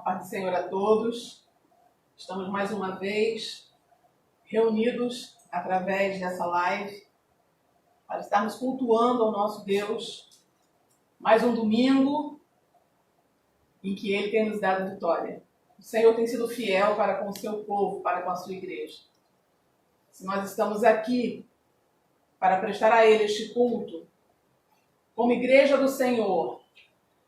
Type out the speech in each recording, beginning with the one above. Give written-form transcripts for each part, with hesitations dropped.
paz do Senhor a todos. Estamos mais uma vez reunidos através dessa live para estarmos cultuando ao nosso Deus. Mais um domingo em que Ele tem nos dado vitória. O Senhor tem sido fiel para com o seu povo, para com a sua igreja. Se nós estamos aqui para prestar a Ele este culto, como igreja do Senhor,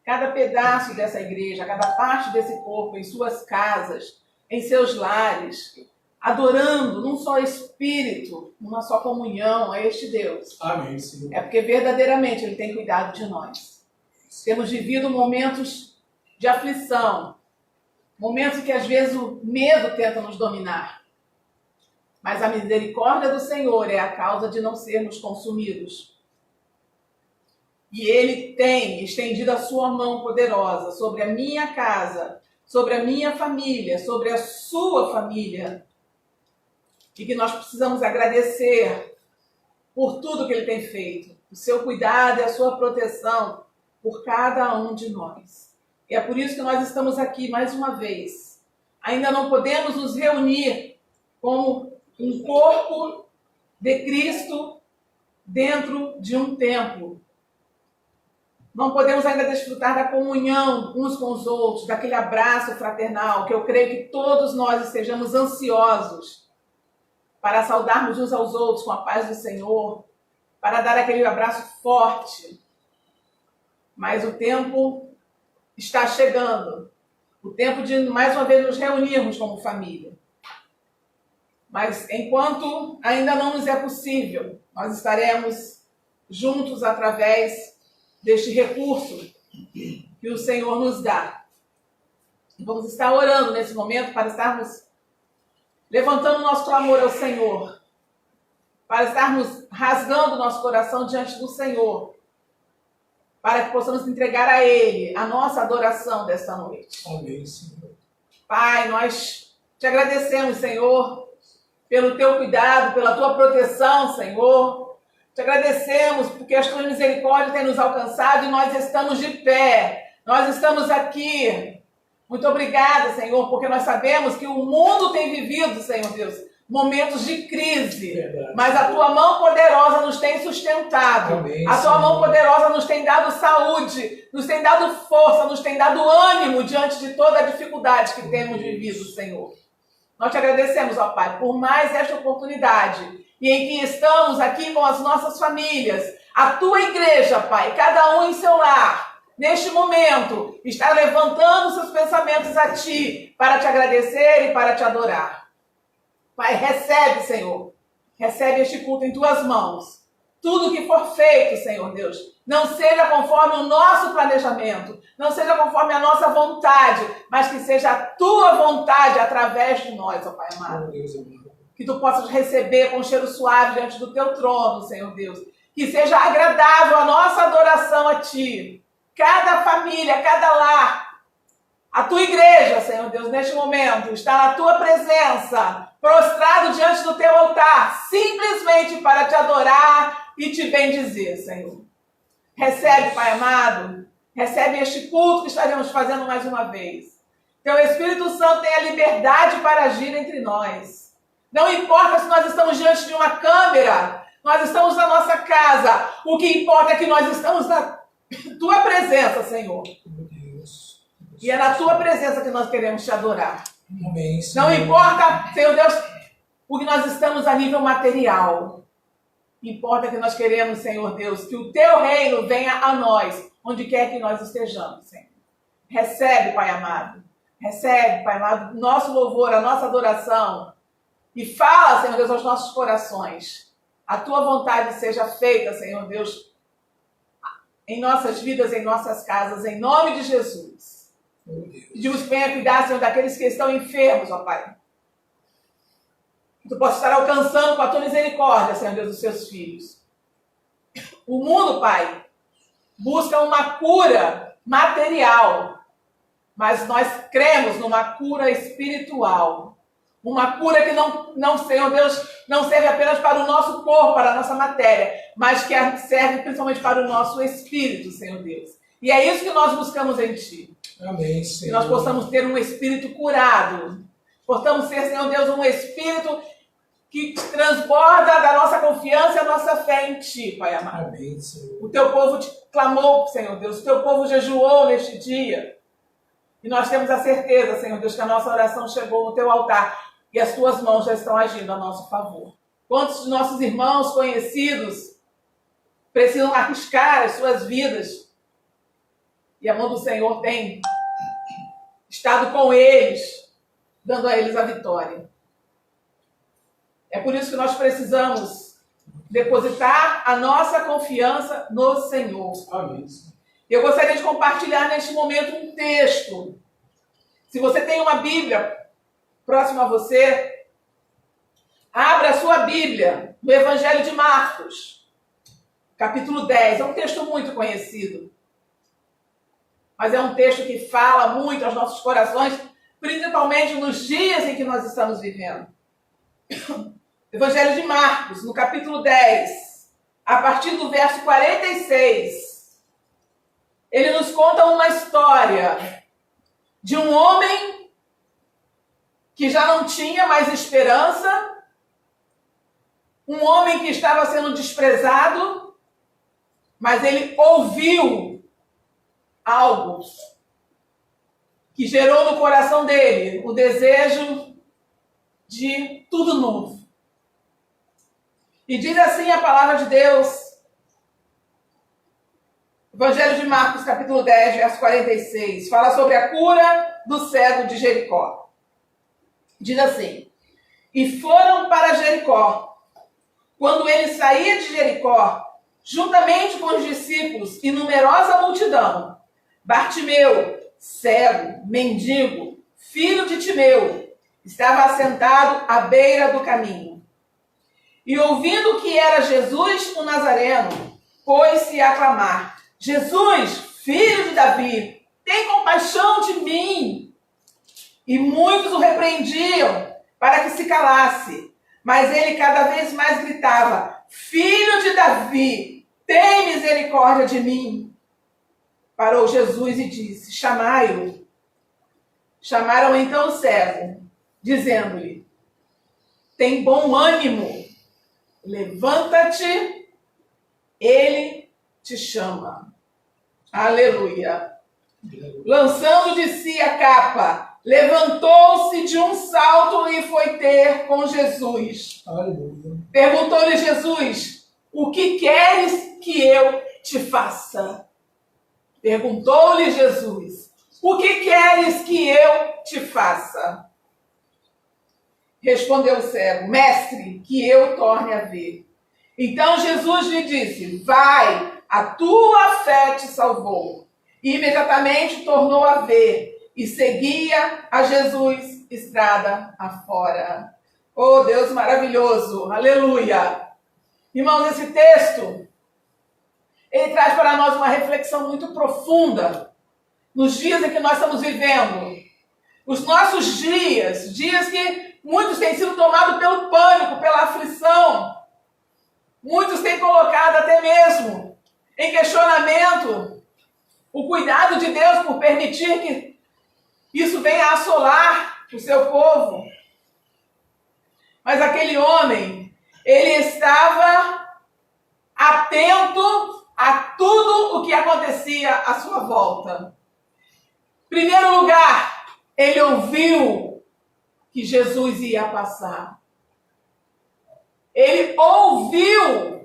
cada pedaço dessa igreja, cada parte desse corpo, em suas casas, em seus lares, adorando num só espírito, numa só comunhão a este Deus. Amém, Senhor. É porque verdadeiramente Ele tem cuidado de nós. Temos vivido momentos de aflição, momentos que às vezes o medo tenta nos dominar. Mas a misericórdia do Senhor é a causa de não sermos consumidos. E Ele tem estendido a sua mão poderosa sobre a minha casa, sobre a minha família, sobre a sua família. E que nós precisamos agradecer por tudo que Ele tem feito, o seu cuidado e a sua proteção por cada um de nós. E é por isso que nós estamos aqui mais uma vez. Ainda não podemos nos reunir como um corpo de Cristo dentro de um templo. Não podemos ainda desfrutar da comunhão uns com os outros, daquele abraço fraternal, que eu creio que todos nós estejamos ansiosos para saudarmos uns aos outros com a paz do Senhor, para dar aquele abraço forte. Mas o tempo está chegando, o tempo de mais uma vez nos reunirmos como família. Mas enquanto ainda não nos é possível, nós estaremos juntos através deste recurso que o Senhor nos dá. Vamos estar orando nesse momento para estarmos levantando nosso clamor ao Senhor, para estarmos rasgando nosso coração diante do Senhor, para que possamos entregar a Ele a nossa adoração desta noite. Amém, Senhor. Pai, nós te agradecemos, Senhor, pelo teu cuidado, pela tua proteção, Senhor. Te agradecemos porque as tuas misericórdias têm nos alcançado e nós estamos de pé. Nós estamos aqui. Muito obrigada, Senhor, porque nós sabemos que o mundo tem vivido, Senhor Deus, momentos de crise. Verdade. Mas a tua mão poderosa nos tem sustentado. Amém, a tua Senhor. mão poderosa nos tem dado saúde, nos tem dado força, nos tem dado ânimo diante de toda a dificuldade que temos vivido, Senhor. Nós te agradecemos, ó Pai, por mais esta oportunidade e em que estamos aqui com as nossas famílias, a tua igreja, Pai, cada um em seu lar, neste momento, está levantando seus pensamentos a ti, para te agradecer e para te adorar. Pai, recebe, Senhor, recebe este culto em tuas mãos. Tudo que for feito, Senhor Deus, não seja conforme o nosso planejamento, não seja conforme a nossa vontade, mas que seja a tua vontade através de nós, ó Pai amado. Meu Deus, amado. Que tu possas receber com um cheiro suave diante do teu trono, Senhor Deus. Que seja agradável a nossa adoração a ti. Cada família, cada lar, a tua igreja, Senhor Deus, neste momento, está na tua presença, prostrado diante do teu altar, simplesmente para te adorar e te bendizer, Senhor. Recebe, Pai amado, recebe este culto que estaremos fazendo mais uma vez. Teu Espírito Santo tem a liberdade para agir entre nós. Não importa se nós estamos diante de uma câmera, nós estamos na nossa casa. O que importa é que nós estamos na tua presença, Senhor. Meu Deus. E é na tua presença que nós queremos te adorar. Amém, Senhor. Não importa, Senhor Deus, o que nós estamos a nível material. Importa que nós queremos, Senhor Deus, que o teu reino venha a nós, onde quer que nós estejamos, Senhor. Recebe, Pai amado. Recebe, Pai amado, nosso louvor, a nossa adoração. E fala, Senhor Deus, aos nossos corações. A tua vontade seja feita, Senhor Deus, em nossas vidas, em nossas casas, em nome de Jesus. Meu Deus. Pedimos que venha cuidar, Senhor, daqueles que estão enfermos, ó Pai. Que tu possa estar alcançando com a tua misericórdia, Senhor Deus, os seus filhos. O mundo, Pai, busca uma cura material, mas nós cremos numa cura espiritual. Uma cura que não, Senhor Deus, não serve apenas para o nosso corpo, para a nossa matéria, mas que serve principalmente para o nosso espírito, Senhor Deus. E é isso que nós buscamos em Ti. Amém, Que Senhor. nós possamos ter um espírito curado. Possamos ser, Senhor Deus, um espírito que transborda da nossa confiança e a nossa fé em Ti, Pai amado. Amém, Senhor. O Teu povo te clamou, Senhor Deus. O Teu povo jejuou neste dia. E nós temos a certeza, Senhor Deus, que a nossa oração chegou no Teu altar e as Tuas mãos já estão agindo a nosso favor. Quantos de nossos irmãos conhecidos precisam arriscar as suas vidas e a mão do Senhor tem estado com eles, dando a eles a vitória. É por isso que nós precisamos depositar a nossa confiança no Senhor. Amém. Eu gostaria de compartilhar neste momento um texto. Se você tem uma Bíblia próxima a você, abra a sua Bíblia no Evangelho de Marcos, capítulo 10. É um texto muito conhecido, mas é um texto que fala muito aos nossos corações, principalmente nos dias em que nós estamos vivendo. Evangelho de Marcos, no capítulo 10, a partir do verso 46, ele nos conta uma história de um homem que já não tinha mais esperança, um homem que estava sendo desprezado, mas ele ouviu algo que gerou no coração dele o desejo de tudo novo. E diz assim a palavra de Deus, Evangelho de Marcos, capítulo 10, verso 46, fala sobre a cura do cego de Jericó. Diz assim: e foram para Jericó. Quando ele saía de Jericó, juntamente com os discípulos e numerosa multidão, Bartimeu, cego, mendigo, filho de Timeu, estava assentado à beira do caminho. E ouvindo que era Jesus o Nazareno, pôs-se a clamar: Jesus, filho de Davi, tem compaixão de mim. E muitos o repreendiam para que se calasse, mas ele cada vez mais gritava: Filho de Davi, tem misericórdia de mim. Parou Jesus e disse: chamai-o. Chamaram então o cego, dizendo-lhe: tem bom ânimo, levanta-te, ele te chama. Aleluia. Lançando de si a capa, levantou-se de um salto e foi ter com Jesus. Aleluia. Perguntou-lhe Jesus: o que queres que eu te faça? Perguntou-lhe Jesus: o que queres que eu te faça? Respondeu o cego: mestre, que eu torne a ver. Então Jesus lhe disse: vai, a tua fé te salvou. E imediatamente tornou a ver e seguia a Jesus estrada afora. Oh, Deus maravilhoso, aleluia. Irmãos, esse texto, ele traz para nós uma reflexão muito profunda nos dias em que nós estamos vivendo. Os nossos dias que muitos têm sido tomados pelo pânico, pela aflição. Muitos têm colocado até mesmo em questionamento o cuidado de Deus por permitir que isso venha assolar o seu povo. Mas aquele homem, ele estava atento a tudo o que acontecia à sua volta. Em primeiro lugar, ele ouviu que Jesus ia passar. Ele ouviu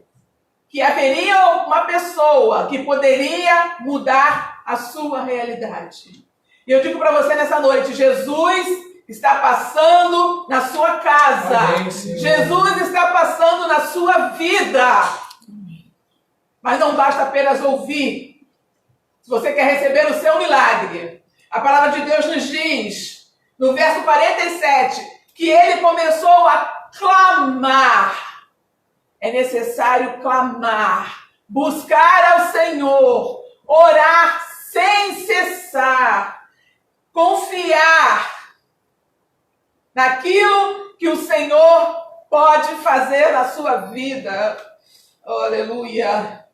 que haveria uma pessoa que poderia mudar a sua realidade. E eu digo para você nessa noite: Jesus está passando na sua casa. Amém, Jesus está passando na sua vida. Mas não basta apenas ouvir. Se você quer receber o seu milagre, a palavra de Deus nos diz, no verso 47, que ele começou a clamar. É necessário clamar, buscar ao Senhor, orar sem cessar, confiar naquilo que o Senhor pode fazer na sua vida. Oh, aleluia,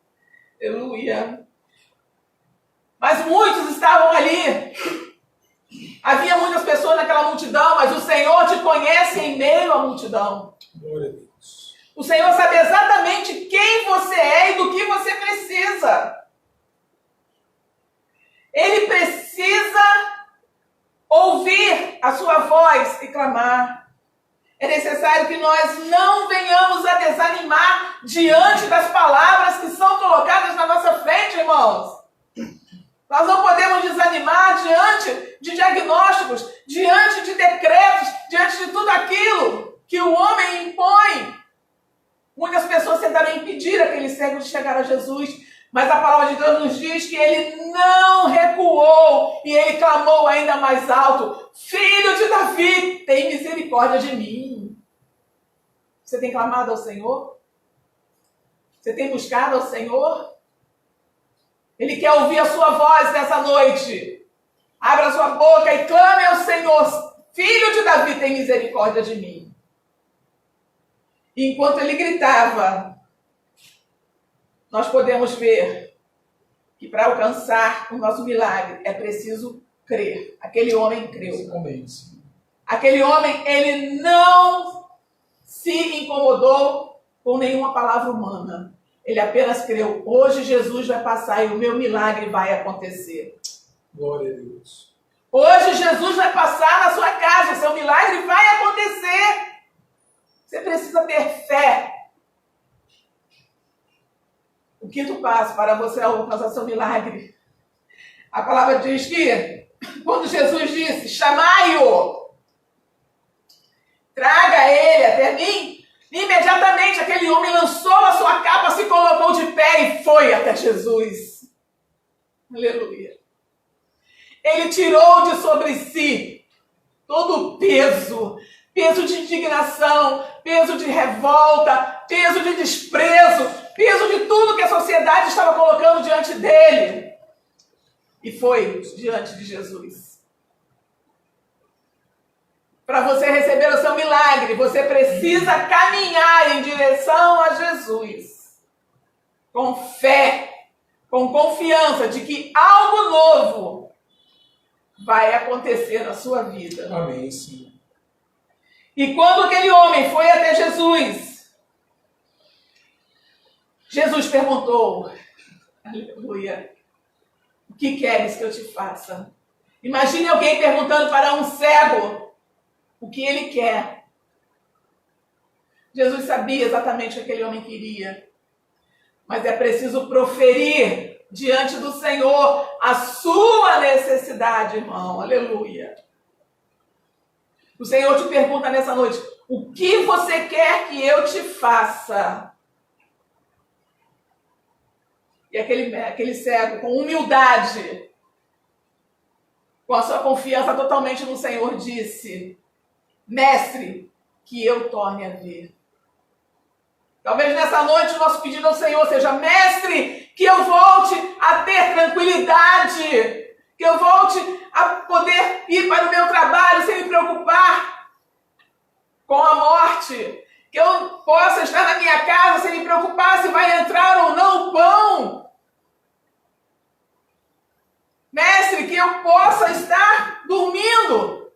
aleluia. Mas muitos estavam ali em meio à multidão. Glória a Deus. O Senhor sabe exatamente quem você é e do que você precisa. Ele precisa ouvir a sua voz e clamar. É necessário que nós não venhamos a desanimar diante das palavras que são colocadas na nossa frente, irmãos. Nós não podemos desanimar diante de diagnósticos, diante de decretos, diante de tudo aquilo que o homem impõe. Muitas pessoas tentaram impedir aquele cego de chegar a Jesus, mas a palavra de Deus nos diz que ele não recuou e ele clamou ainda mais alto: Filho de Davi, tem misericórdia de mim. Você tem clamado ao Senhor? Você tem buscado ao Senhor? Ele quer ouvir a sua voz nessa noite. Abra sua boca e clame ao Senhor: Filho de Davi, tem misericórdia de mim. E enquanto ele gritava, nós podemos ver que para alcançar o nosso milagre é preciso crer. Aquele homem creu. Amém, Senhor. Aquele homem, ele não se incomodou com nenhuma palavra humana. Ele apenas creu: hoje Jesus vai passar e o meu milagre vai acontecer. Glória a Deus. Hoje Jesus vai passar na sua casa, o seu milagre vai acontecer. Você precisa ter fé. O quinto passo para você alcançar seu milagre. A palavra diz que quando Jesus disse: chamai-o, traga ele até mim, imediatamente aquele homem lançou a sua capa, se colocou de pé e foi até Jesus. Aleluia. Ele tirou de sobre si todo o peso de indignação, peso de revolta, peso de desprezo, peso de tudo que a sociedade estava colocando diante dele. E foi diante de Jesus. Para você receber o seu milagre, você precisa caminhar em direção a Jesus. Com fé, com confiança de que algo novo vai acontecer na sua vida. Amém, Senhor. E quando aquele homem foi até Jesus, Jesus perguntou: aleluia, o que queres que eu te faça? Imagine alguém perguntando para um cego o que ele quer. Jesus sabia exatamente o que aquele homem queria. Mas é preciso proferir diante do Senhor a sua necessidade, irmão. Aleluia. O Senhor te pergunta nessa noite: o que você quer que eu te faça? E aquele cego, com humildade, com a sua confiança totalmente no Senhor, disse: Mestre, que eu torne a ver. Talvez nessa noite o nosso pedido ao Senhor seja: Mestre, que eu volte a ter tranquilidade, que eu volte a poder ir para o meu trabalho sem me preocupar com a morte, que eu possa estar na minha casa sem me preocupar se vai entrar ou não o pão. Mestre, que eu possa estar dormindo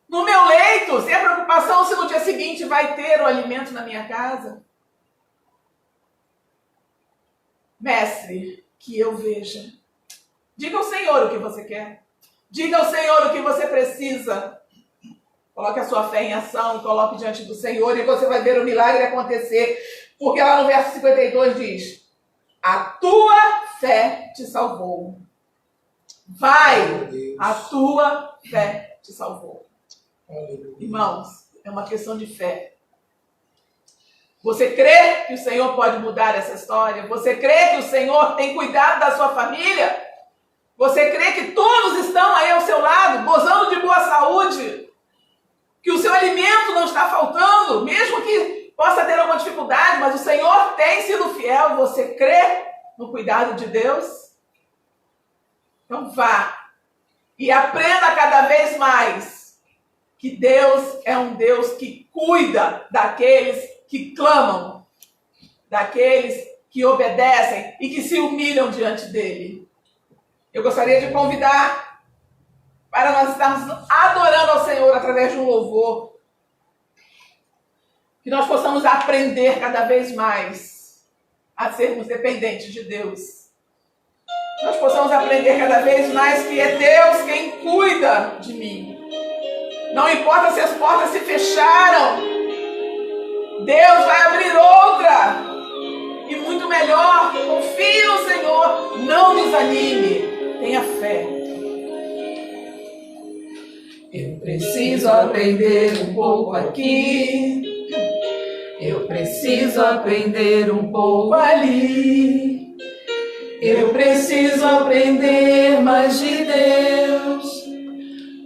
no meu leito sem a preocupação se no dia seguinte vai ter o alimento na minha casa. Mestre, que eu veja. Diga ao Senhor o que você quer. Diga ao Senhor o que você precisa. Coloque a sua fé em ação, coloque diante do Senhor e você vai ver o milagre acontecer. Porque lá no verso 52 diz: a tua fé te salvou. Vai, a tua fé te salvou. Aleluia. Irmãos, é uma questão de fé. Você crê que o Senhor pode mudar essa história? Você crê que o Senhor tem cuidado da sua família? Você crê que todos estão aí ao seu lado, gozando de boa saúde? Que o seu alimento não está faltando, mesmo que possa ter alguma dificuldade, mas o Senhor tem sido fiel. Você crê no cuidado de Deus? Então vá e aprenda cada vez mais que Deus é um Deus que cuida daqueles que clamam, daqueles que obedecem e que se humilham diante dele. Eu gostaria de convidar para nós estarmos adorando ao Senhor através de um louvor. Que nós possamos aprender cada vez mais a sermos dependentes de Deus. Nós possamos aprender cada vez mais que é Deus quem cuida de mim. Não importa se as portas se fecharam, Deus vai abrir outra. E muito melhor, confie no Senhor, não desanime, tenha fé. Eu preciso aprender um pouco aqui, eu preciso aprender um pouco ali. Eu preciso aprender mais de Deus,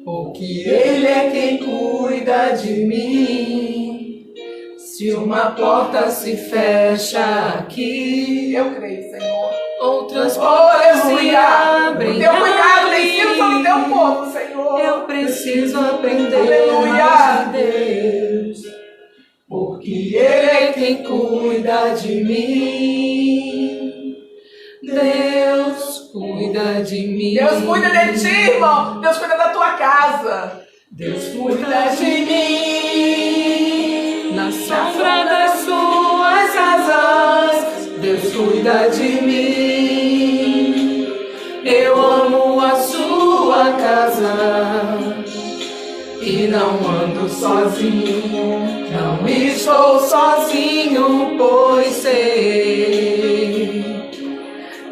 porque Ele é quem cuida de mim. Se uma porta se fecha aqui, eu creio, Senhor, outras portas se abrem. O teu cuidado tem sido sobre o teu povo, Senhor. Eu preciso aprender mais de Deus, porque Ele é quem cuida de mim. Deus cuida de mim. Deus cuida de ti, irmão. Deus cuida da tua casa. Deus cuida de mim. Na sombra das suas asas, Deus cuida de mim. Eu amo a sua casa e não ando sozinho. Não estou sozinho, pois sei.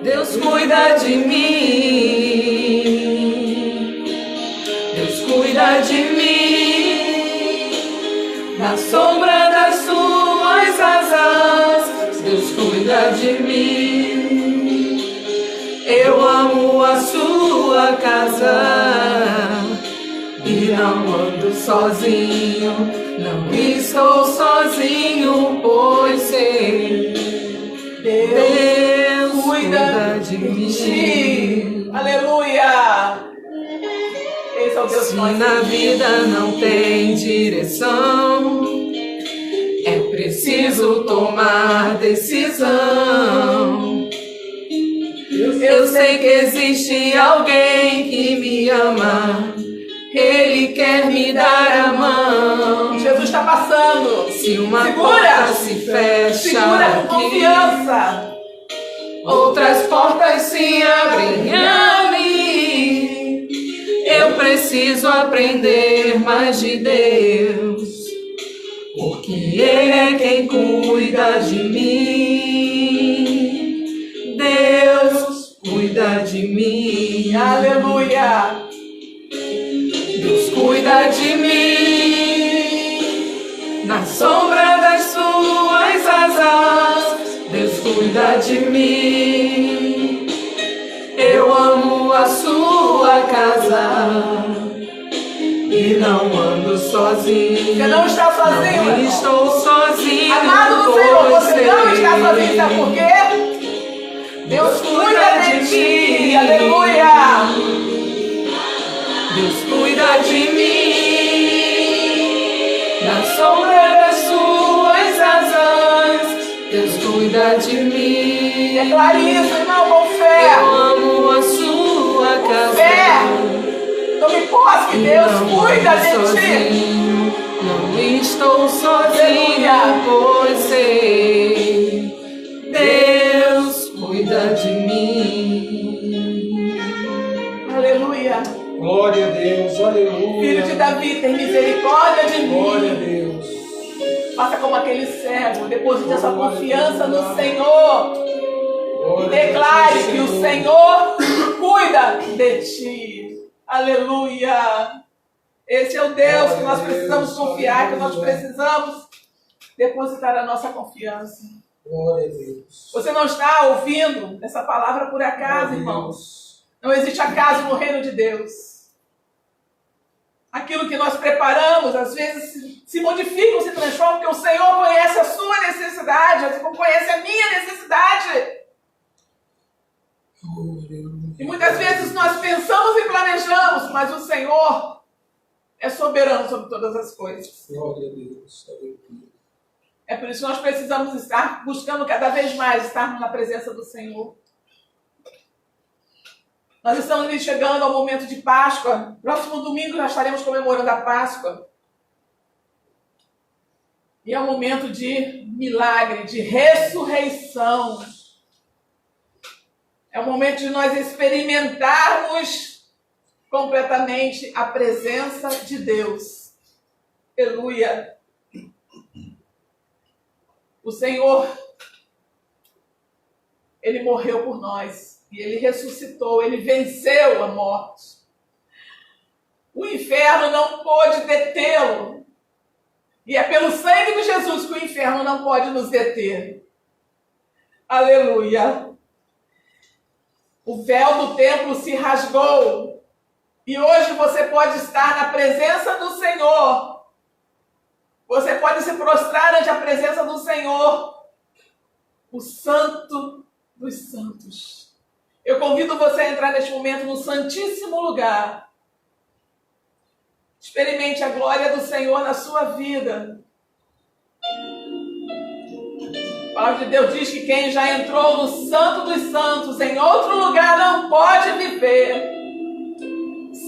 Deus cuida de mim, Deus cuida de mim, na sombra das suas asas, Deus cuida de mim. Eu amo a sua casa e não ando sozinho, não estou sozinho, pois sei. Deus cuida de mim. Aleluia! Esse é o Deus. Se na vida não tem direção, é preciso tomar decisão. Eu sei que existe alguém que me ama, Ele quer me dar a mão. Jesus está passando. Se uma porta se fecha, segura com confiança. Outras portas se abrem a mim. Eu preciso aprender mais de Deus, porque Ele é quem cuida de mim. Deus cuida de mim. Aleluia! Deus cuida de mim, na sombra das suas asas, Deus cuida de mim. Eu amo a sua casa e não ando sozinho. Você não está sozinho, não estou sozinho. Amado do Senhor, você não está sozinho, sabe por quê? Deus cuida de ti, aleluia! Deus cuida de mim, na sombra das suas asas, Deus cuida de mim. Declare isso, irmão, com fé. Eu amo a sua casa. Fé. Tome posse que Deus cuida de ti. Não estou sozinha, pois sei. Deus cuida de mim. Aleluia. Glória a Deus, aleluia. Filho de Davi, tem misericórdia de mim. Glória a Deus. Faça como aquele cego, deposite a sua confiança no Senhor. E declare que o Senhor cuida de ti. Aleluia. Esse é o Deus que nós precisamos confiar, que nós precisamos depositar a nossa confiança. Glória a Deus. Você não está ouvindo essa palavra por acaso, irmãos. Não existe acaso no reino de Deus. Aquilo que nós preparamos, às vezes, se modifica, se transforma, porque o Senhor conhece a sua necessidade, assim como conhece a minha necessidade. E muitas vezes nós pensamos e planejamos, mas o Senhor é soberano sobre todas as coisas. Glória a Deus. É por isso que nós precisamos estar buscando cada vez mais estarmos na presença do Senhor. Nós estamos chegando ao momento de Páscoa. Próximo domingo nós estaremos comemorando a Páscoa. E é um momento de milagre, de ressurreição. É o momento de nós experimentarmos completamente a presença de Deus. Aleluia. O Senhor, Ele morreu por nós. E Ele ressuscitou. Ele venceu a morte. O inferno não pôde detê-lo. E é pelo sangue de Jesus que o inferno não pode nos deter. Aleluia. O véu do templo se rasgou. E hoje você pode estar na presença do Senhor. Você pode se prostrar ante a presença do Senhor. O Santo dos Santos. Eu convido você a entrar neste momento no Santíssimo Lugar. Experimente a glória do Senhor na sua vida. A palavra de Deus diz que quem já entrou no Santo dos Santos, em outro lugar, não pode viver.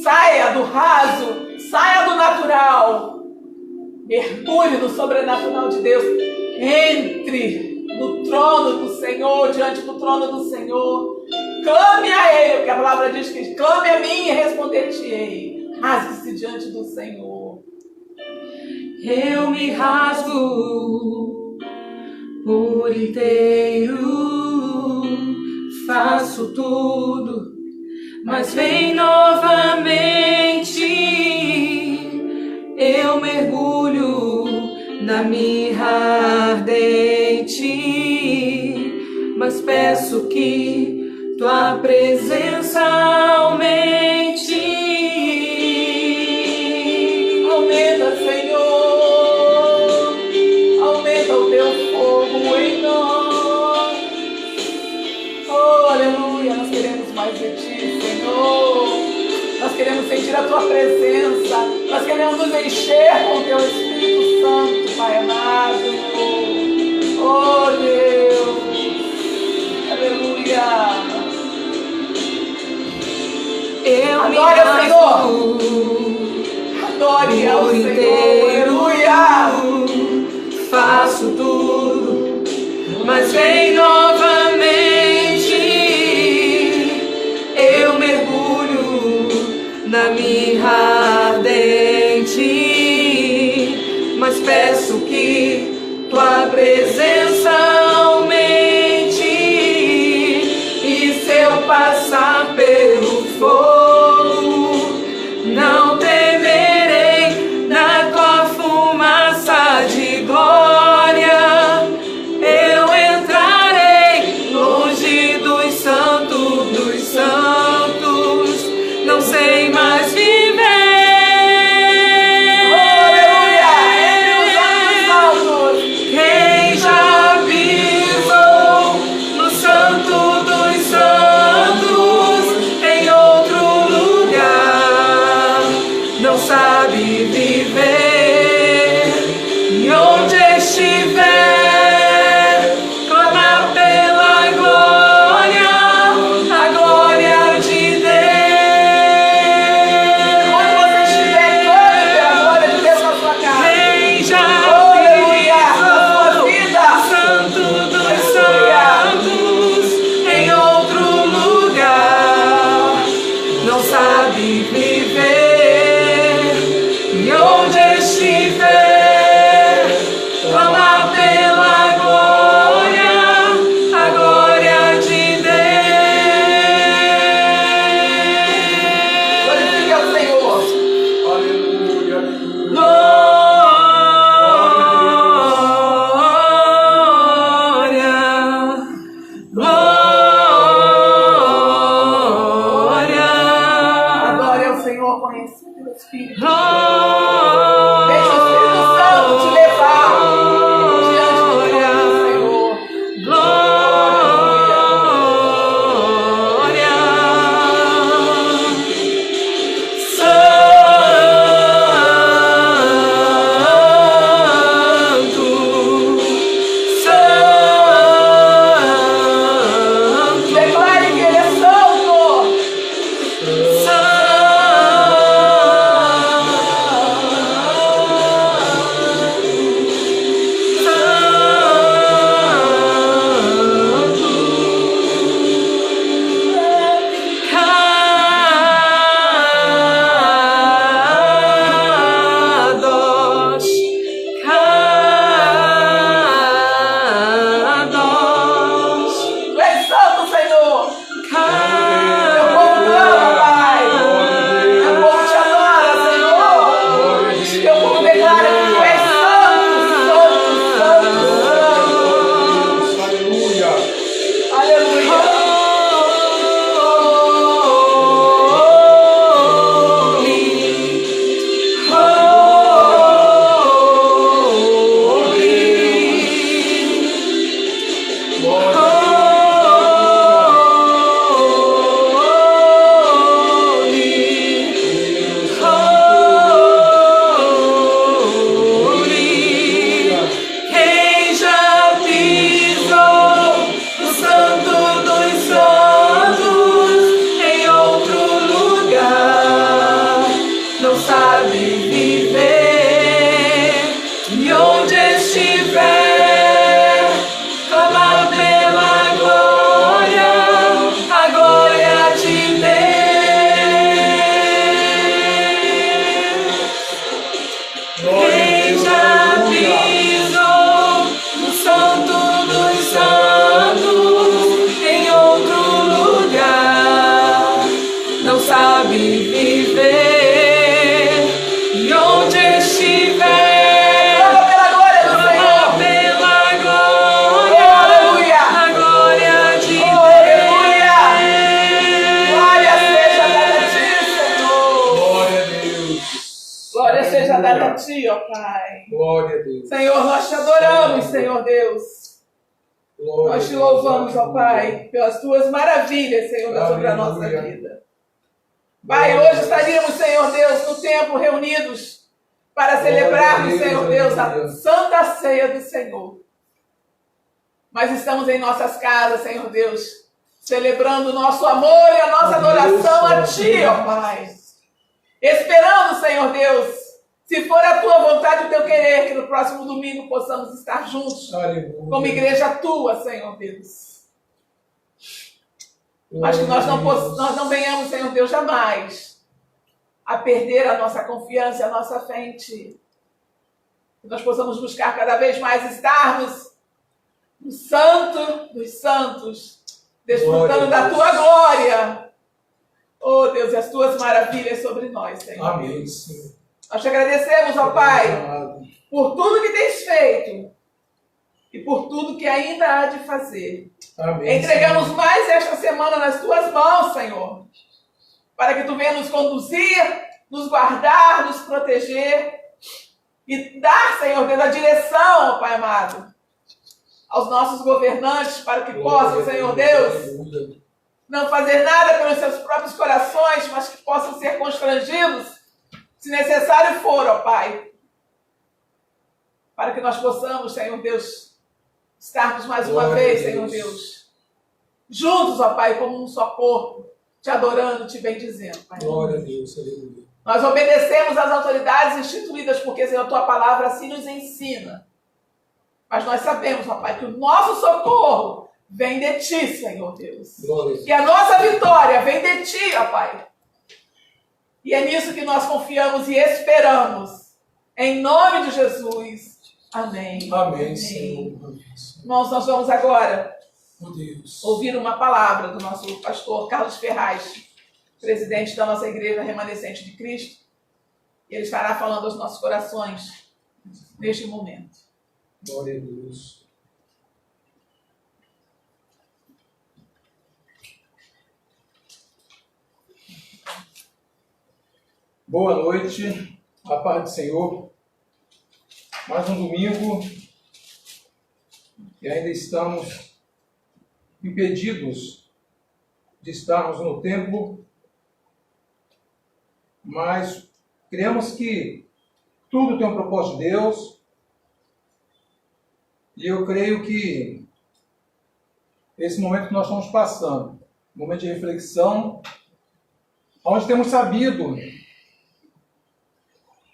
Saia do raso, saia do natural. Mergulhe no sobrenatural de Deus. Entre no trono do Senhor, diante do trono do Senhor. Clame a Ele, porque a palavra diz que clame a mim e responder-te-ei. Rasgue-se diante do Senhor. Eu me rasgo por inteiro, faço tudo, mas vem novamente. Eu mergulho na mirra ardente, mas peço que tua presença aumente. Aumenta, Senhor, aumenta o teu fogo em nós. Oh, aleluia, nós queremos mais de ti, Senhor. Nós queremos sentir a tua presença. Nós queremos nos encher com o teu Espírito Santo, Pai amado. Oh, Deus, aleluia. Eu me Adore ao Senhor. Adore ao por Senhor, inteiro, aleluia. faço tudo, mas vem novamente. Eu mergulho na mirra ardente, mas peço que tua presença aumente. E se eu passar pelo fogo, não temerei, na tua fumaça de glória eu entrarei, longe dos santos, não sei mais viver. Aleluia, entre os altos. Quem já pisou no santo dos santos, em outro lugar, não sabe viver. E onde estiver, clamar pela glória, a glória de Deus. Onde você estiver, clame pela glória de Deus na sua casa. Quem já Aleluia, na sua pisou vida. Santo dos santos, em outro lugar, não sabe viver. E onde estiver, clamar pela glória, a glória de Deus. Glorifique ao Senhor. Aleluia, aleluia. Glória. Adore ao Senhor, conhecido pelo Espírito. Glória. Deixa o Espírito Santo te levar diante do trono do Senhor. Glória. Santo. Declare que Ele é santo. Santo. a Ti, ó Pai. Glória a Deus. Senhor, nós te adoramos, Senhor Deus. Glória Nós te a Deus. louvamos, ó Pai, pelas Tuas maravilhas, Senhor, sobre a nossa Aleluia. vida. Pai, hoje estaríamos, Senhor Deus, no templo reunidos para celebrarmos, Senhor Deus, a Santa Ceia do Senhor. Mas estamos em nossas casas, Senhor Deus, celebrando o nosso amor e a nossa adoração a Ti, ó Pai. Esperando, Senhor Deus, se for a Tua vontade e o Teu querer, que no próximo domingo possamos estar juntos, Aleluia. como igreja Tua, Senhor Deus. Mas que nós não venhamos, Senhor Deus, jamais a perder a nossa confiança, a nossa fé em Ti. Que nós possamos buscar cada vez mais estarmos no Santo dos Santos, desfrutando da Tua glória. Oh Deus, e as Tuas maravilhas sobre nós, Senhor. Amém, Senhor. Nós te agradecemos, ó Pai, por tudo que tens feito e por tudo que ainda há de fazer. Amém, Entregamos mais esta semana nas Tuas mãos, Senhor, para que Tu venha nos conduzir, nos guardar, nos proteger e dar, Senhor Deus, a direção, ó Pai amado, aos nossos governantes, para que possam, Senhor Deus, não fazer nada pelos seus próprios corações, mas que possam ser constrangidos, se necessário for, ó Pai, para que nós possamos, Senhor Deus, estarmos mais uma vez, Senhor Deus, juntos, ó Pai, como um só corpo, te adorando, te bendizendo, Pai. Glória a Deus, aleluia. Nós obedecemos às autoridades instituídas, porque, Senhor, a Tua palavra assim nos ensina. Mas nós sabemos, ó Pai, que o nosso socorro vem de Ti, Senhor Deus. Glória a Deus. Que a nossa vitória vem de Ti, ó Pai. E é nisso que nós confiamos e esperamos. Em nome de Jesus. Amém. Amém, Senhor. Amém, Senhor. Irmãos, nós vamos agora Oh, Deus. ouvir uma palavra do nosso pastor Carlos Ferraz, presidente da nossa Igreja Remanescente de Cristo. Ele estará falando aos nossos corações neste momento. Glória a Deus. Boa noite, a paz do Senhor. Mais um domingo e ainda estamos impedidos de estarmos no templo, mas cremos que tudo tem um propósito de Deus e eu creio que esse momento que nós estamos passando, um momento de reflexão, onde temos sabido,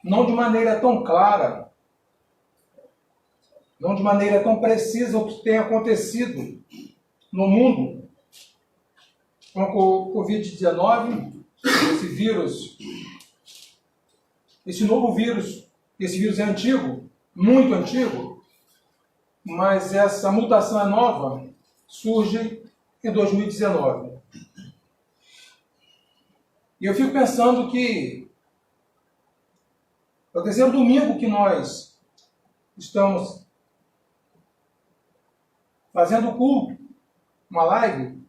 não de maneira tão clara, não de maneira tão precisa o que tem acontecido no mundo com o Covid-19, esse vírus, esse novo vírus. Esse vírus é antigo, muito antigo, mas essa mutação é nova, surge em 2019. E eu fico pensando que é o terceiro domingo que nós estamos fazendo culto, uma live,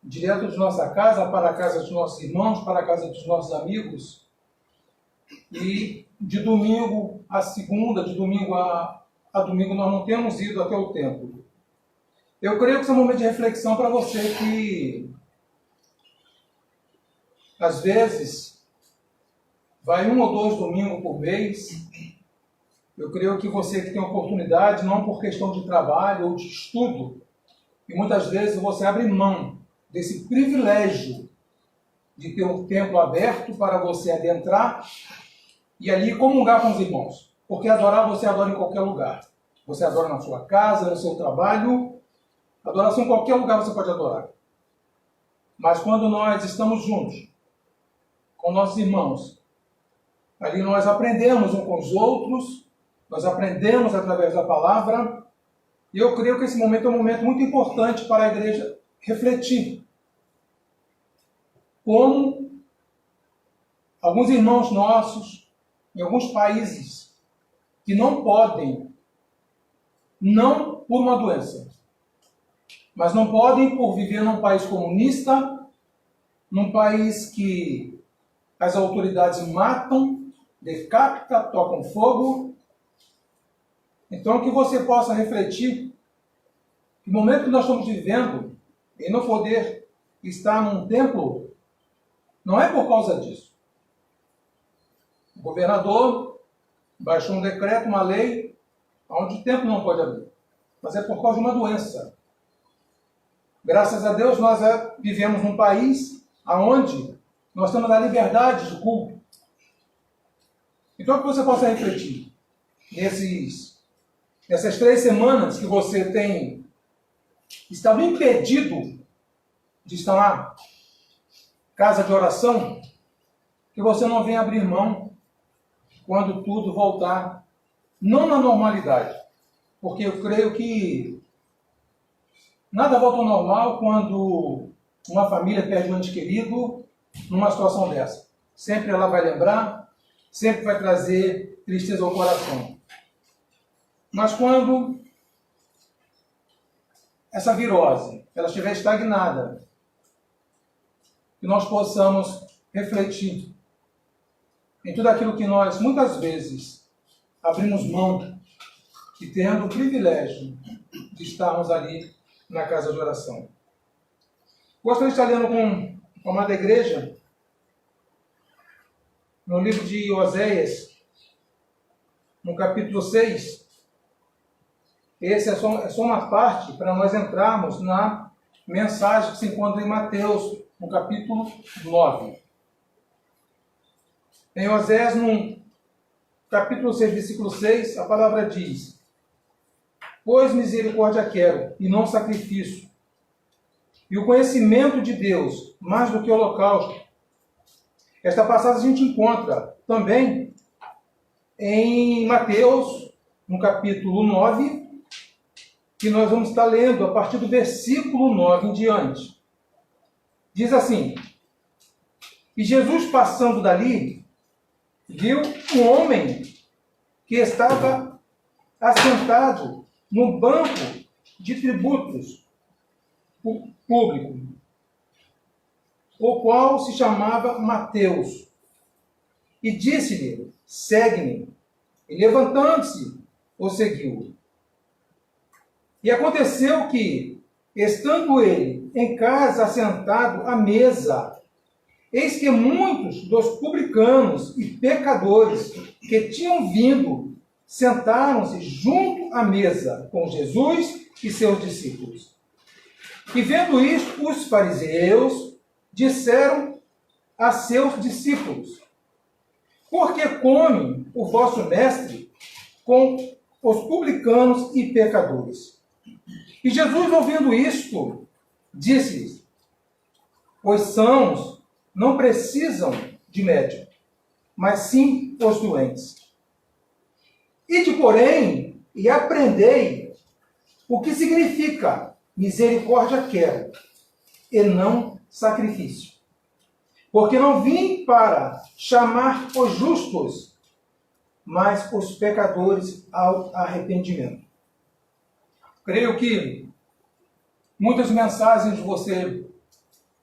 direto de nossa casa para a casa dos nossos irmãos, para a casa dos nossos amigos. E de domingo a segunda, de domingo a domingo, nós não temos ido até o templo. Eu creio que esse é um momento de reflexão para você que, às vezes, vai 1 ou 2 domingos por mês. Eu creio que você que tem oportunidade, não por questão de trabalho ou de estudo, e muitas vezes você abre mão desse privilégio de ter um templo aberto para você adentrar e ali comungar com os irmãos. Porque adorar você adora em qualquer lugar. Você adora na sua casa, no seu trabalho, adoração em qualquer lugar você pode adorar. Mas quando nós estamos juntos com nossos irmãos, ali nós aprendemos uns com os outros, nós aprendemos através da palavra, e eu creio que esse momento é um momento muito importante para a igreja refletir. Como alguns irmãos nossos, em alguns países, que não podem, não por uma doença, mas não podem por viver num país comunista, num país que as autoridades matam decapita, tocam fogo. Então, que você possa refletir que o momento que nós estamos vivendo, em não poder estar num templo, não é por causa disso. O governador baixou um decreto, uma lei, onde o templo não pode abrir. Mas é por causa de uma doença. Graças a Deus, nós vivemos num país onde nós temos a liberdade de culto. Então, que você possa refletir nessas 3 semanas que você tem estado impedido de estar na casa de oração, que você não venha abrir mão quando tudo voltar, não na normalidade, porque eu creio que nada volta ao normal quando uma família perde um ente querido numa situação dessa. Sempre ela vai lembrar, sempre vai trazer tristeza ao coração. Mas quando essa virose ela estiver estagnada, que nós possamos refletir em tudo aquilo que nós muitas vezes abrimos mão e tendo o privilégio de estarmos ali na casa de oração. Gostaria de estar lendo com a amada igreja no livro de Oséias, no capítulo 6. Esse é só uma parte para nós entrarmos na mensagem que se encontra em Mateus, no capítulo 9. Em Oséias, no capítulo 6, versículo 6, a palavra diz: pois misericórdia quero, e não sacrifício, e o conhecimento de Deus, mais do que o holocausto. Esta passagem a gente encontra também em Mateus, no capítulo 9, que nós vamos estar lendo a partir do versículo 9 em diante. Diz assim: e Jesus, passando dali, viu um homem que estava assentado no banco de tributos público, o qual se chamava Mateus, e disse-lhe: segue-me. E levantando-se, o seguiu. E aconteceu que, estando ele em casa assentado à mesa, eis que muitos dos publicanos e pecadores que tinham vindo sentaram-se junto à mesa com Jesus e seus discípulos. E vendo isto, os fariseus disseram a seus discípulos: por que come o vosso mestre com os publicanos e pecadores? E Jesus, ouvindo isto, disse-lhes: os sãos não precisam de médico, mas sim os doentes. Ide, porém, e aprendei o que significa misericórdia quero, e não sacrifício. Porque não vim para chamar os justos, mas os pecadores ao arrependimento. Creio que muitas mensagens você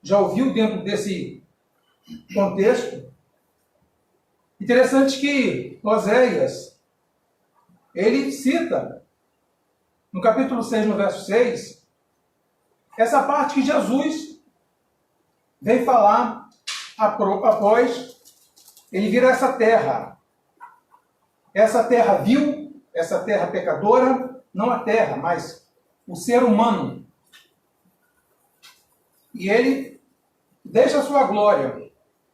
já ouviu dentro desse contexto. Interessante que Oséias, ele cita, no capítulo 6, no verso 6, essa parte que Jesus vem falar após ele vir a essa terra. Essa terra vil, essa terra pecadora, não a terra, mas o ser humano. E ele deixa a sua glória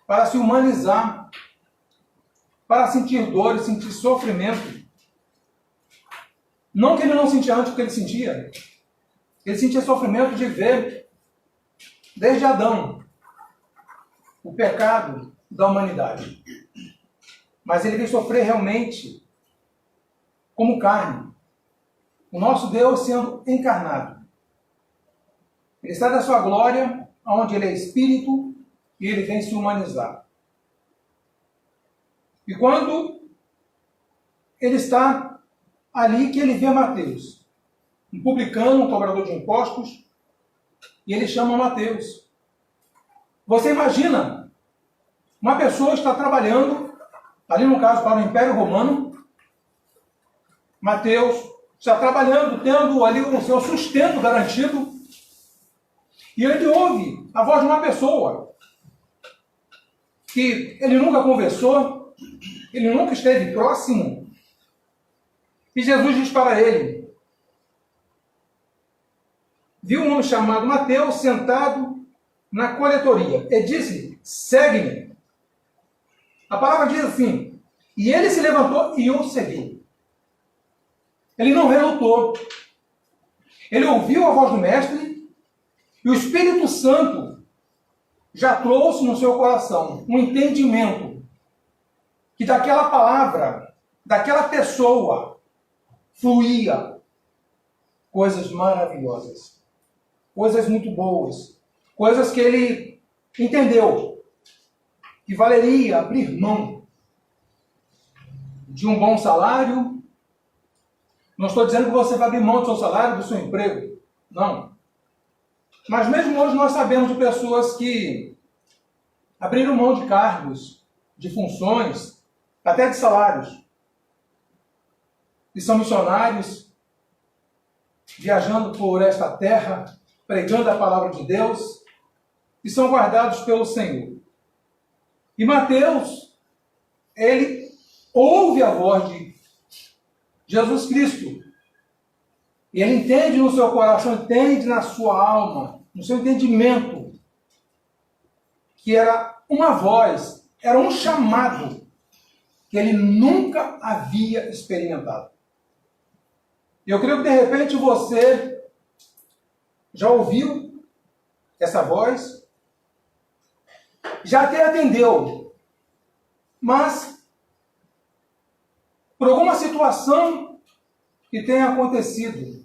para se humanizar, para sentir dor e sentir sofrimento. Não que ele não sentia antes o que ele sentia. Ele sentia sofrimento de ver, desde Adão, o pecado da humanidade. Mas ele veio sofrer realmente como carne. O nosso Deus sendo encarnado. Ele está da sua glória, onde ele é espírito, e ele vem se humanizar. E quando ele está ali, que ele vê Mateus, um publicano, um cobrador de impostos, e ele chama Mateus. Você imagina, uma pessoa está trabalhando ali no caso para o Império Romano. Mateus está trabalhando, tendo ali o seu sustento garantido, e ele ouve a voz de uma pessoa que ele nunca conversou, ele nunca esteve próximo, e Jesus diz para ele, viu um homem chamado Mateus sentado na coletoria, e disse, segue-me. A palavra diz assim, e ele se levantou e o seguiu. Ele não relutou. Ele ouviu a voz do Mestre e o Espírito Santo já trouxe no seu coração um entendimento que daquela palavra, daquela pessoa, fluía coisas maravilhosas, coisas muito boas, coisas que ele entendeu que valeria abrir mão de um bom salário. Não estou dizendo que você vai abrir mão do seu salário, do seu emprego. Não. Mas mesmo hoje nós sabemos de pessoas que abriram mão de cargos, de funções, até de salários. E são missionários, viajando por esta terra, pregando a palavra de Deus, e são guardados pelo Senhor. E Mateus, ele ouve a voz de Jesus Cristo. E ele entende no seu coração, entende na sua alma, no seu entendimento, que era uma voz, era um chamado que ele nunca havia experimentado. E eu creio que de repente você já ouviu essa voz, já até atendeu, mas por alguma situação que tenha acontecido,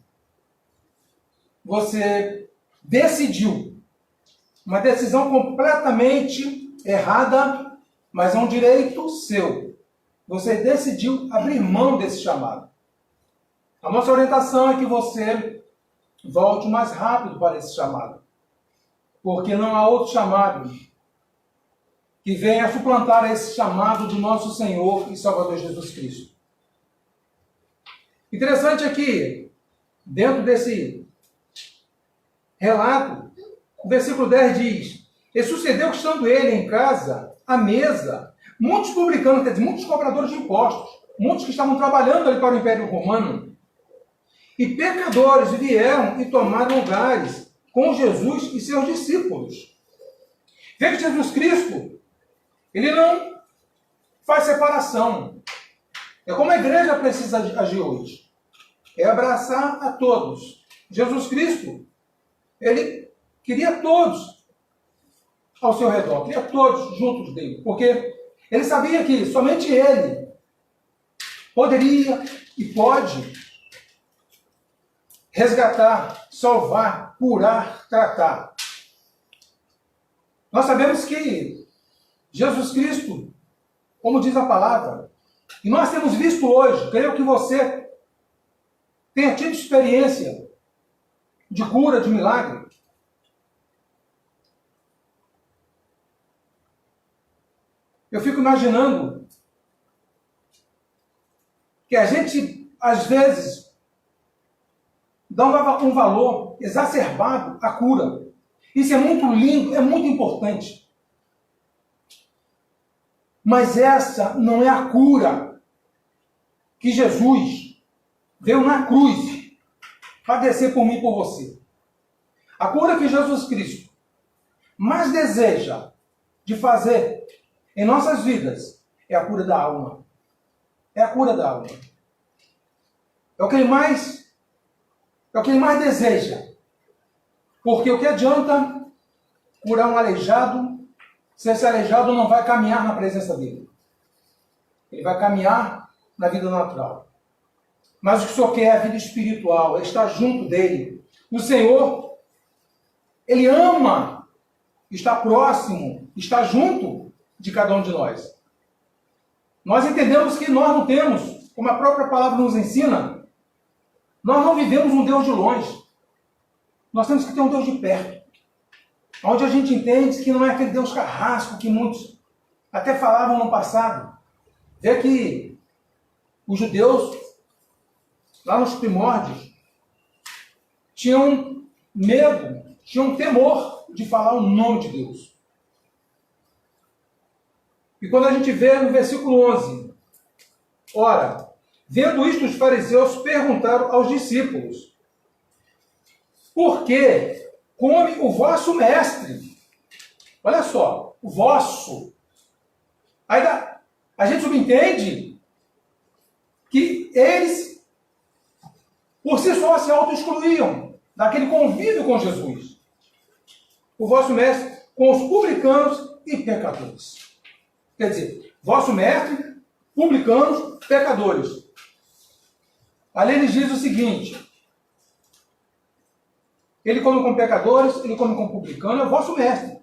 você decidiu uma decisão completamente errada, mas é um direito seu. Você decidiu abrir mão desse chamado. A nossa orientação é que você volte mais rápido para esse chamado, porque não há outro chamado que venha suplantar esse chamado do nosso Senhor e Salvador Jesus Cristo. Interessante é que, dentro desse relato, o versículo 10 diz, e sucedeu que estando ele em casa, à mesa, muitos publicanos, quer dizer, muitos cobradores de impostos, muitos que estavam trabalhando ali para o Império Romano, e pecadores vieram e tomaram lugares com Jesus e seus discípulos. Vê que Jesus Cristo, ele não faz separação. É como a igreja precisa agir hoje. É abraçar a todos. Jesus Cristo, ele queria todos ao seu redor, queria todos juntos dele, porque ele sabia que somente ele poderia e pode resgatar, salvar, curar, tratar. Nós sabemos que Jesus Cristo, como diz a palavra, e nós temos visto hoje, creio que você tenha tido experiência de cura, de milagre. Eu fico imaginando que a gente, às vezes, dá um valor exacerbado à cura. Isso é muito lindo, é muito importante. Mas essa não é a cura que Jesus veio na cruz padecer por mim e por você. A cura que Jesus Cristo mais deseja de fazer em nossas vidas é a cura da alma. É a cura da alma. É o que ele mais deseja. Porque o que adianta curar um aleijado se esse aleijado não vai caminhar na presença dele? Ele vai caminhar na vida natural. Mas o que o Senhor quer é a vida espiritual, é estar junto dele. O Senhor, ele ama estar próximo, estar junto de cada um de nós. Nós entendemos que nós não temos, como a própria palavra nos ensina, nós não vivemos um Deus de longe. Nós temos que ter um Deus de perto. Onde a gente entende que não é aquele Deus carrasco que muitos até falavam no passado. vê que os judeus, lá nos primórdios, tinham medo, tinham temor de falar o nome de Deus. E quando a gente vê no versículo 11, ora, vendo isto, os fariseus perguntaram aos discípulos: por que come o vosso mestre? Olha só, o vosso. Aí a gente subentende que eles, por si só, se auto-excluíam daquele convívio com Jesus. O vosso mestre com os publicanos e pecadores. Quer dizer, vosso mestre, publicanos, pecadores. Ali ele diz o seguinte: ele come com pecadores, ele come com publicanos, é vosso mestre.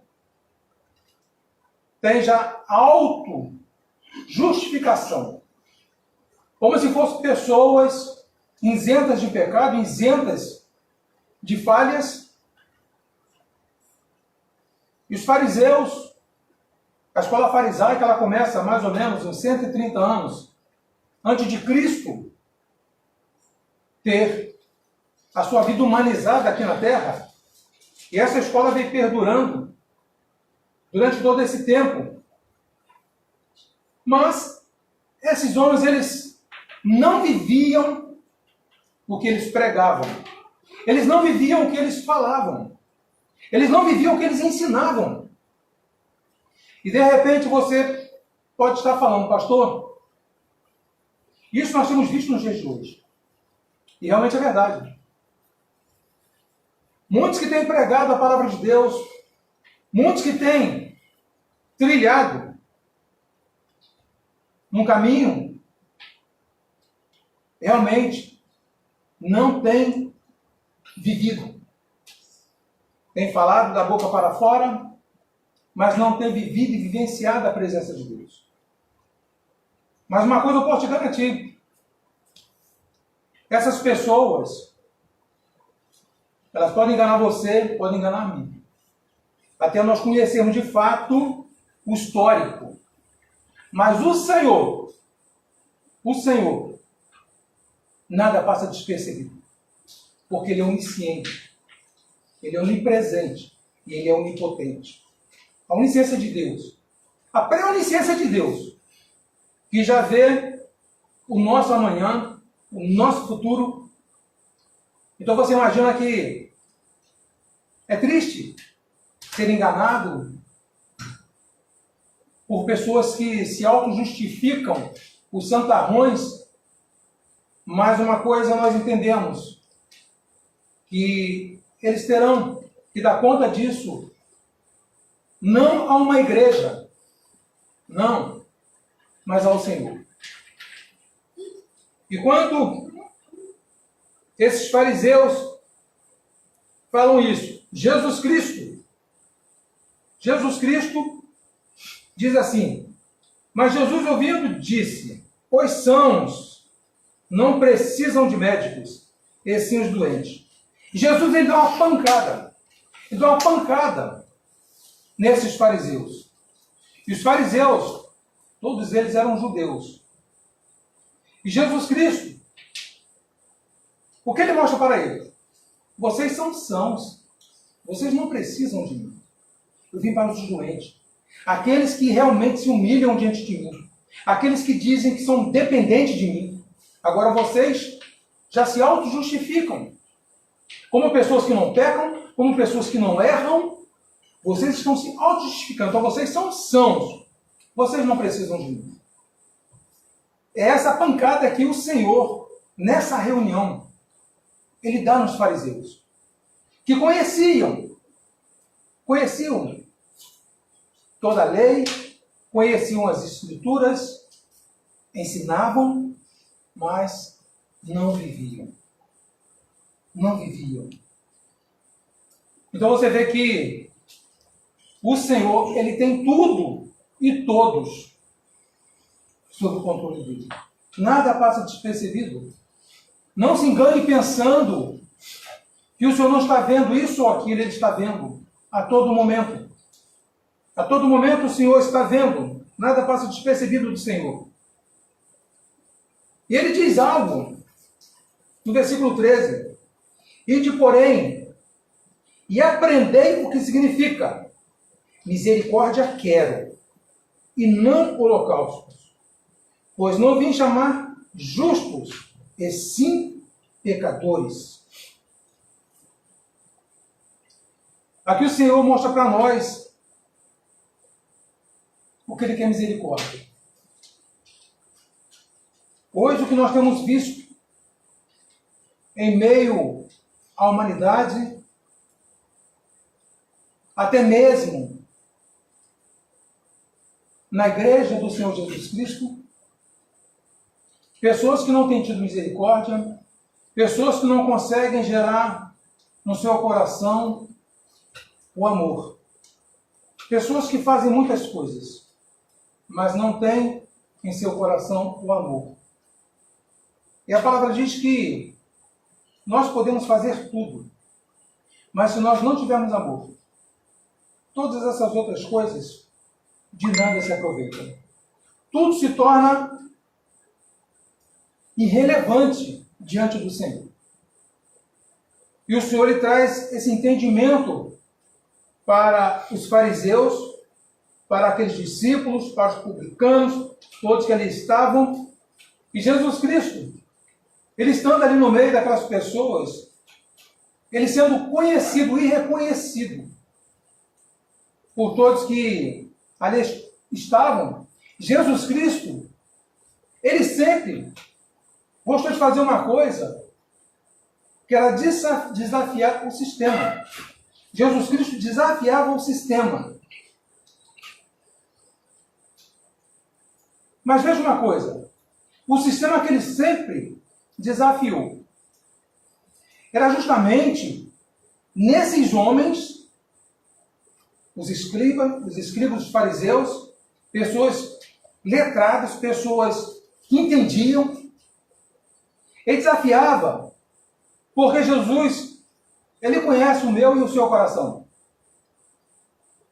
Tem já auto-justificação. Como se fossem pessoas isentas de pecado, isentas de falhas. E os fariseus, a escola farisaica, ela começa mais ou menos uns 130 anos antes de Cristo ter a sua vida humanizada aqui na Terra. E essa escola vem perdurando durante todo esse tempo. Mas esses homens, eles não viviam o que eles pregavam. Eles não viviam o que eles falavam. Eles não viviam o que eles ensinavam. E de repente você pode estar falando: pastor, isso nós temos visto nos dias de hoje. E realmente é verdade. Muitos que têm pregado a palavra de Deus, muitos que têm trilhado um caminho, realmente não têm vivido. Tem falado da boca para fora, mas não tem vivido e vivenciado a presença de Deus. Mas uma coisa eu posso te garantir: essas pessoas, elas podem enganar você, podem enganar a mim. Até nós conhecermos de fato o histórico. Mas o Senhor, nada passa despercebido. Porque Ele é onisciente, Ele é onipresente e Ele é onipotente. A onisciência de Deus, a pré-onisciência de Deus, que já vê o nosso amanhã, o nosso futuro. Então você imagina que é triste ser enganado por pessoas que se auto-justificam, os santarrões. Mas uma coisa nós entendemos, que eles terão que dar conta disso, não a uma igreja, não, mas ao Senhor. E quando esses fariseus falam isso, Jesus Cristo diz assim: mas Jesus, ouvindo, disse: os sãos não precisam de médicos, e sim os doentes. Jesus, ele dá uma pancada nesses fariseus. E os fariseus, todos eles eram judeus. E Jesus Cristo, o que ele mostra para eles? Vocês são sãos, vocês não precisam de mim. Eu vim para os doentes, aqueles que realmente se humilham diante de mim, aqueles que dizem que são dependentes de mim. Agora vocês já se auto-justificam como pessoas que não pecam, como pessoas que não erram. Vocês estão se auto-justificando. Então vocês são sãos. Vocês não precisam de mim. É essa pancada que o Senhor, nessa reunião, ele dá nos fariseus, que conheciam toda a lei, conheciam as escrituras, ensinavam, mas não viviam. Não viviam. Então você vê que o Senhor, ele tem tudo e todos sob o controle dele. Nada passa despercebido. Não se engane pensando que o Senhor não está vendo isso ou aquilo. Ele está vendo a todo momento. A todo momento o Senhor está vendo. Nada passa despercebido do Senhor. E ele diz algo no versículo 13. Ide, porém, e aprendei o que significa misericórdia quero, e não holocaustos, pois não vim chamar justos, e sim pecadores. Aqui o Senhor mostra para nós o que Ele quer misericórdia. Hoje o que nós temos visto em meio à humanidade, até mesmo na igreja do Senhor Jesus Cristo, pessoas que não têm tido misericórdia, pessoas que não conseguem gerar no seu coração o amor. Pessoas que fazem muitas coisas, mas não têm em seu coração o amor. E a palavra diz que nós podemos fazer tudo, mas se nós não tivermos amor, todas essas outras coisas de nada se aproveitam. Tudo se torna irrelevante diante do Senhor. E o Senhor ele traz esse entendimento para os fariseus, para aqueles discípulos, para os publicanos, todos que ali estavam. E Jesus Cristo, ele estando ali no meio daquelas pessoas, ele sendo conhecido e reconhecido por todos que ali estavam, Jesus Cristo, ele sempre gostou de fazer uma coisa, que era desafiar o sistema. Jesus Cristo desafiava o sistema. Mas veja uma coisa, o sistema que ele sempre desafiou era justamente nesses homens, os escribas, os fariseus, pessoas letradas, pessoas que entendiam. Ele desafiava, porque Jesus, ele conhece o meu e o seu coração.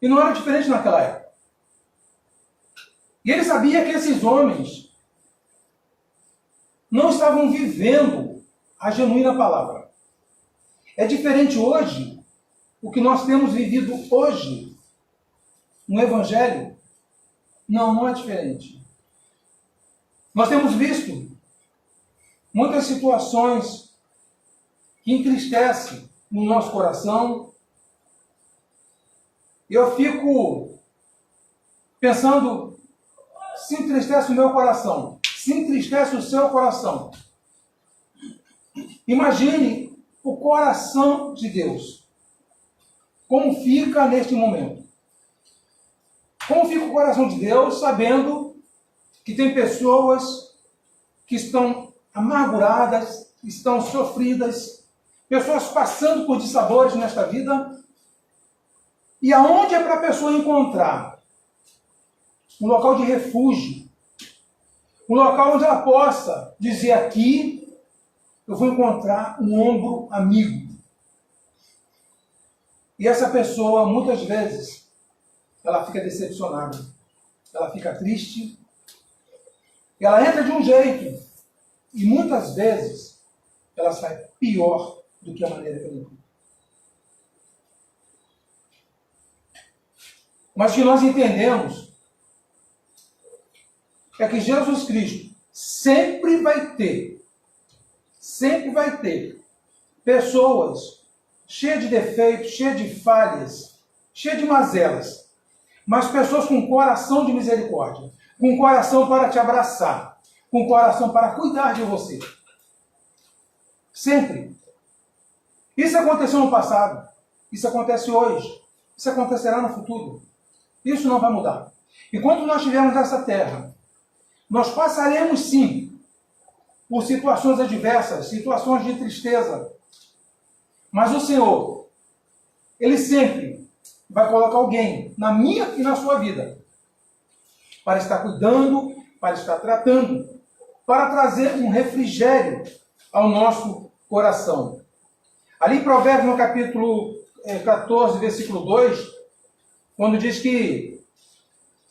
E não era diferente naquela época. E ele sabia que esses homens não estavam vivendo a genuína palavra. É diferente hoje, o que nós temos vivido hoje no Evangelho. Não é diferente. Nós temos visto muitas situações que entristecem no nosso coração. E eu fico pensando, se entristece o meu coração, se entristece o seu coração, imagine o coração de Deus. Como fica neste momento? Como fica o coração de Deus sabendo que tem pessoas que estão amarguradas, estão sofridas, pessoas passando por dissabores nesta vida, e aonde é para a pessoa encontrar um local de refúgio, um local onde ela possa dizer: aqui eu vou encontrar um ombro amigo. E essa pessoa, muitas vezes, ela fica decepcionada, ela fica triste, ela entra de um jeito, e muitas vezes ela sai pior do que a maneira que ela entrou. Mas o que nós entendemos é que Jesus Cristo sempre vai ter pessoas cheias de defeitos, cheias de falhas, cheias de mazelas, mas pessoas com coração de misericórdia, com coração para te abraçar, com coração para cuidar de você. Sempre. Isso aconteceu no passado, isso acontece hoje, isso acontecerá no futuro. Isso não vai mudar. Enquanto nós estivermos nessa terra, nós passaremos sim por situações adversas, situações de tristeza. Mas o Senhor, Ele sempre vai colocar alguém na minha e na sua vida para estar cuidando, para estar tratando, para trazer um refrigério ao nosso coração. Ali em Provérbios, no capítulo 14, versículo 2, quando diz que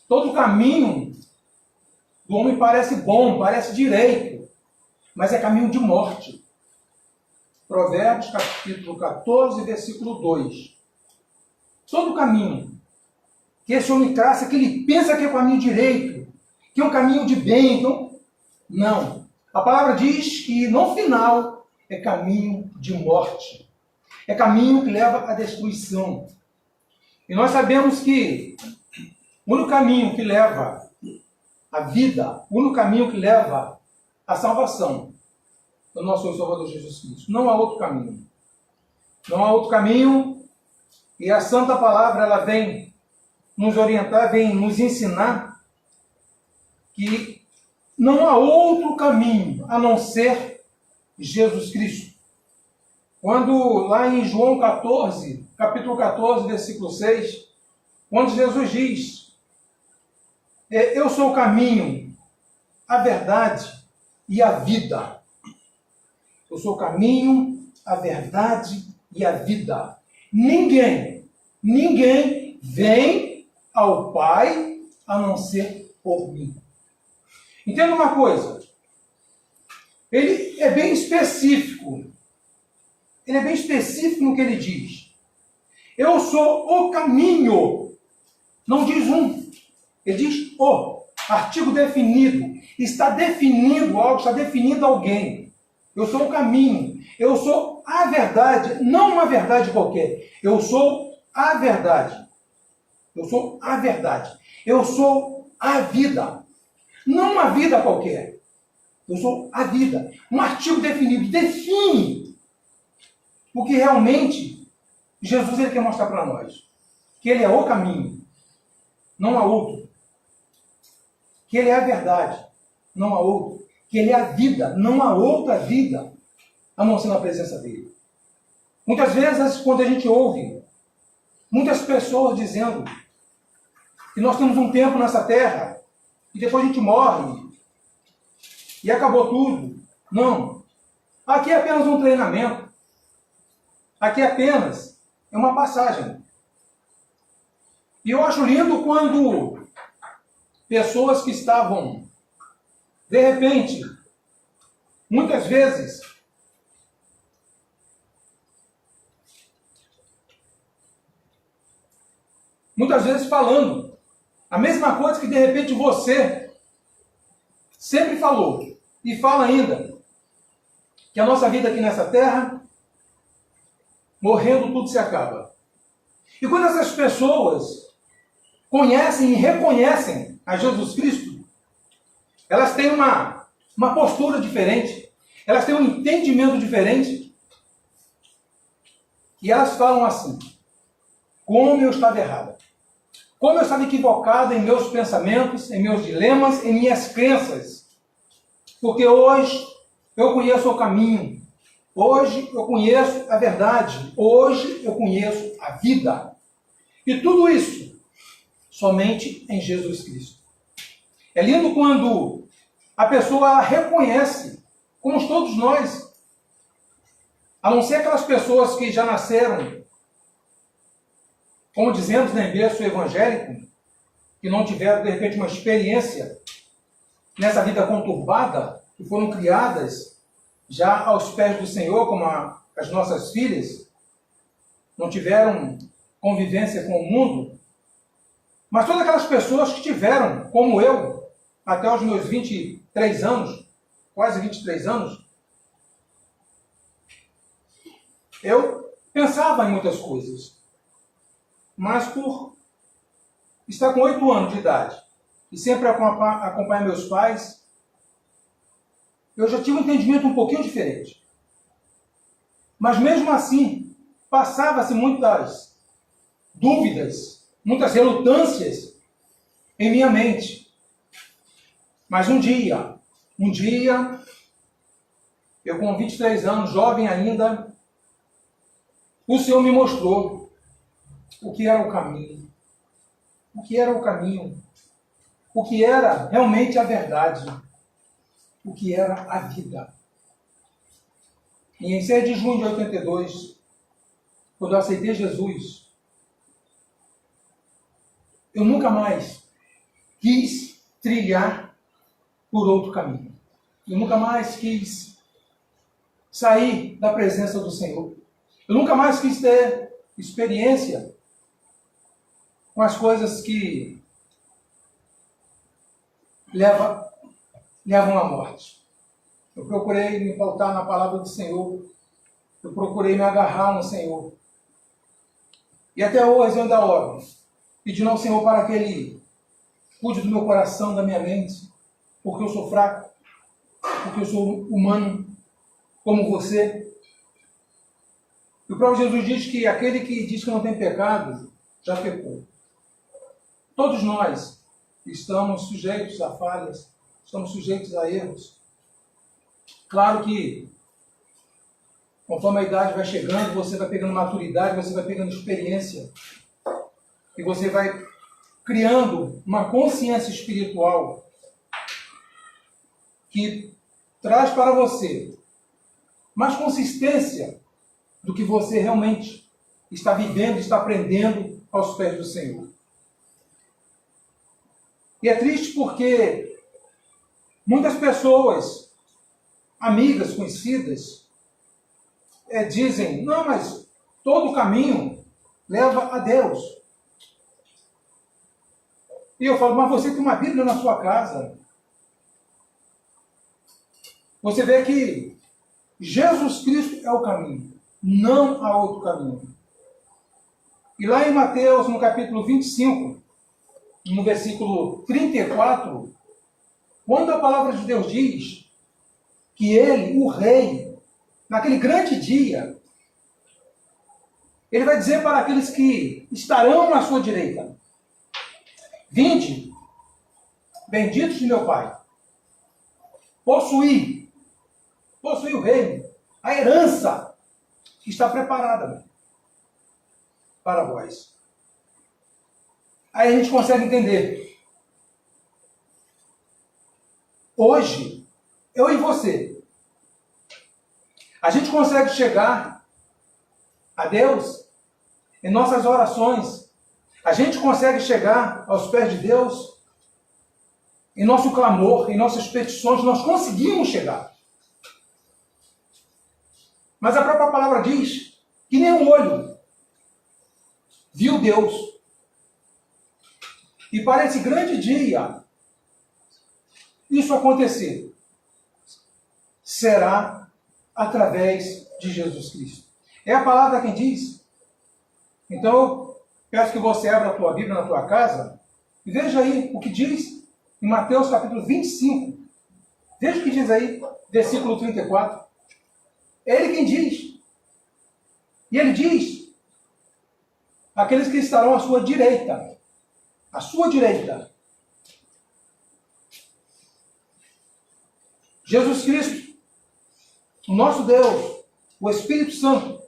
todo caminho do homem parece bom, parece direito, mas é caminho de morte. Provérbios, capítulo 14, versículo 2. Todo caminho que esse homem traça, que ele pensa que é o caminho direito, que é um caminho de bem, então, não. A palavra diz que no final é caminho de morte. É caminho que leva à destruição. E nós sabemos que o único caminho que leva à vida, o único caminho que leva à salvação é o nosso Senhor e Salvador Jesus Cristo. Não há outro caminho. Não há outro caminho. E a Santa Palavra, ela vem nos orientar, vem nos ensinar que não há outro caminho a não ser Jesus Cristo. Quando lá em João 14, capítulo 14, versículo 6, quando Jesus diz, eu sou o caminho, a verdade e a vida. Eu sou o caminho, a verdade e a vida. Ninguém vem ao Pai a não ser por mim. Entenda uma coisa. Ele é bem específico. Ele é bem específico no que ele diz. Eu sou o caminho. Não diz um. Ele diz o. Artigo definido. Está definindo algo, está definindo alguém. Eu sou o caminho. Eu sou a verdade. Não uma verdade qualquer. Eu sou a verdade. Eu sou a verdade. Eu sou a vida. Não uma vida qualquer. Eu sou a vida. Um artigo definido. Define o que realmente Jesus ele quer mostrar para nós. Que ele é o caminho. Não há outro. Que ele é a verdade. Não há outro. Que ele é a vida. Não há outra vida a não ser na presença dele. Muitas vezes, quando a gente ouve muitas pessoas dizendo que nós temos um tempo nessa terra e depois a gente morre e acabou tudo. Não. Aqui é apenas um treinamento. Aqui apenas é uma passagem. E eu acho lindo quando pessoas que estavam, de repente, muitas vezes, falando a mesma coisa que de repente você sempre falou e fala ainda, que a nossa vida aqui nessa terra, morrendo tudo se acaba. E quando essas pessoas conhecem e reconhecem a Jesus Cristo, elas têm uma postura diferente, elas têm um entendimento diferente, e elas falam assim, como eu estava errada, como eu estava equivocada em meus pensamentos, em meus dilemas, em minhas crenças, porque hoje eu conheço o caminho, hoje eu conheço a verdade, hoje eu conheço a vida, e tudo isso somente em Jesus Cristo. É lindo quando a pessoa reconhece, como todos nós, a não ser aquelas pessoas que já nasceram, como dizemos em berço evangélico, que não tiveram, de repente, uma experiência nessa vida conturbada, que foram criadas já aos pés do Senhor, como as nossas filhas, não tiveram convivência com o mundo, mas todas aquelas pessoas que tiveram, como eu, até os meus 23 anos, quase 23 anos, eu pensava em muitas coisas. Mas por estar com 8 anos de idade e sempre acompanhar meus pais, eu já tive um entendimento um pouquinho diferente. Mas mesmo assim, passava-se muitas dúvidas, muitas relutâncias em minha mente. Mas um dia, eu com 23 anos, jovem ainda, o Senhor me mostrou o que era o caminho. O que era o caminho. O que era realmente a verdade. O que era a vida. E em 6 de junho de 82, quando eu aceitei Jesus, eu nunca mais quis trilhar por outro caminho. Eu nunca mais quis sair da presença do Senhor. Eu nunca mais quis ter experiência com as coisas que levam à morte. Eu procurei me pautar na palavra do Senhor. Eu procurei me agarrar no Senhor. E até hoje eu ainda oro, pedindo ao Senhor para que Ele cuide do meu coração, da minha mente, porque eu sou fraco, porque eu sou humano, como você. E o próprio Jesus diz que aquele que diz que não tem pecado, já pecou. Todos nós estamos sujeitos a falhas, estamos sujeitos a erros. Claro que, conforme a idade vai chegando, você vai pegando maturidade, você vai pegando experiência, e você vai criando uma consciência espiritual que traz para você mais consistência do que você realmente está vivendo, está aprendendo aos pés do Senhor. E é triste porque muitas pessoas, amigas, conhecidas, dizem, não, mas todo caminho leva a Deus. E eu falo, mas você tem uma Bíblia na sua casa. Você vê que Jesus Cristo é o caminho, não há outro caminho. E lá em Mateus, no capítulo 25, no versículo 34, quando a palavra de Deus diz que ele, o rei, naquele grande dia, ele vai dizer para aqueles que estarão na sua direita, vinde, benditos de meu Pai, possuí o reino, a herança que está preparada para vós. Aí a gente consegue entender. Hoje, eu e você, a gente consegue chegar a Deus em nossas orações. A gente consegue chegar aos pés de Deus em nosso clamor, em nossas petições. Nós conseguimos chegar. Mas a própria palavra diz que nenhum olho viu Deus. E para esse grande dia, isso acontecer, será através de Jesus Cristo. É a palavra quem diz. Então, eu peço que você abra a tua Bíblia na tua casa e veja aí o que diz em Mateus capítulo 25. Veja o que diz aí, versículo 34. É ele quem diz. E ele diz, aqueles que estarão à sua direita. À sua direita. Jesus Cristo, o nosso Deus, o Espírito Santo,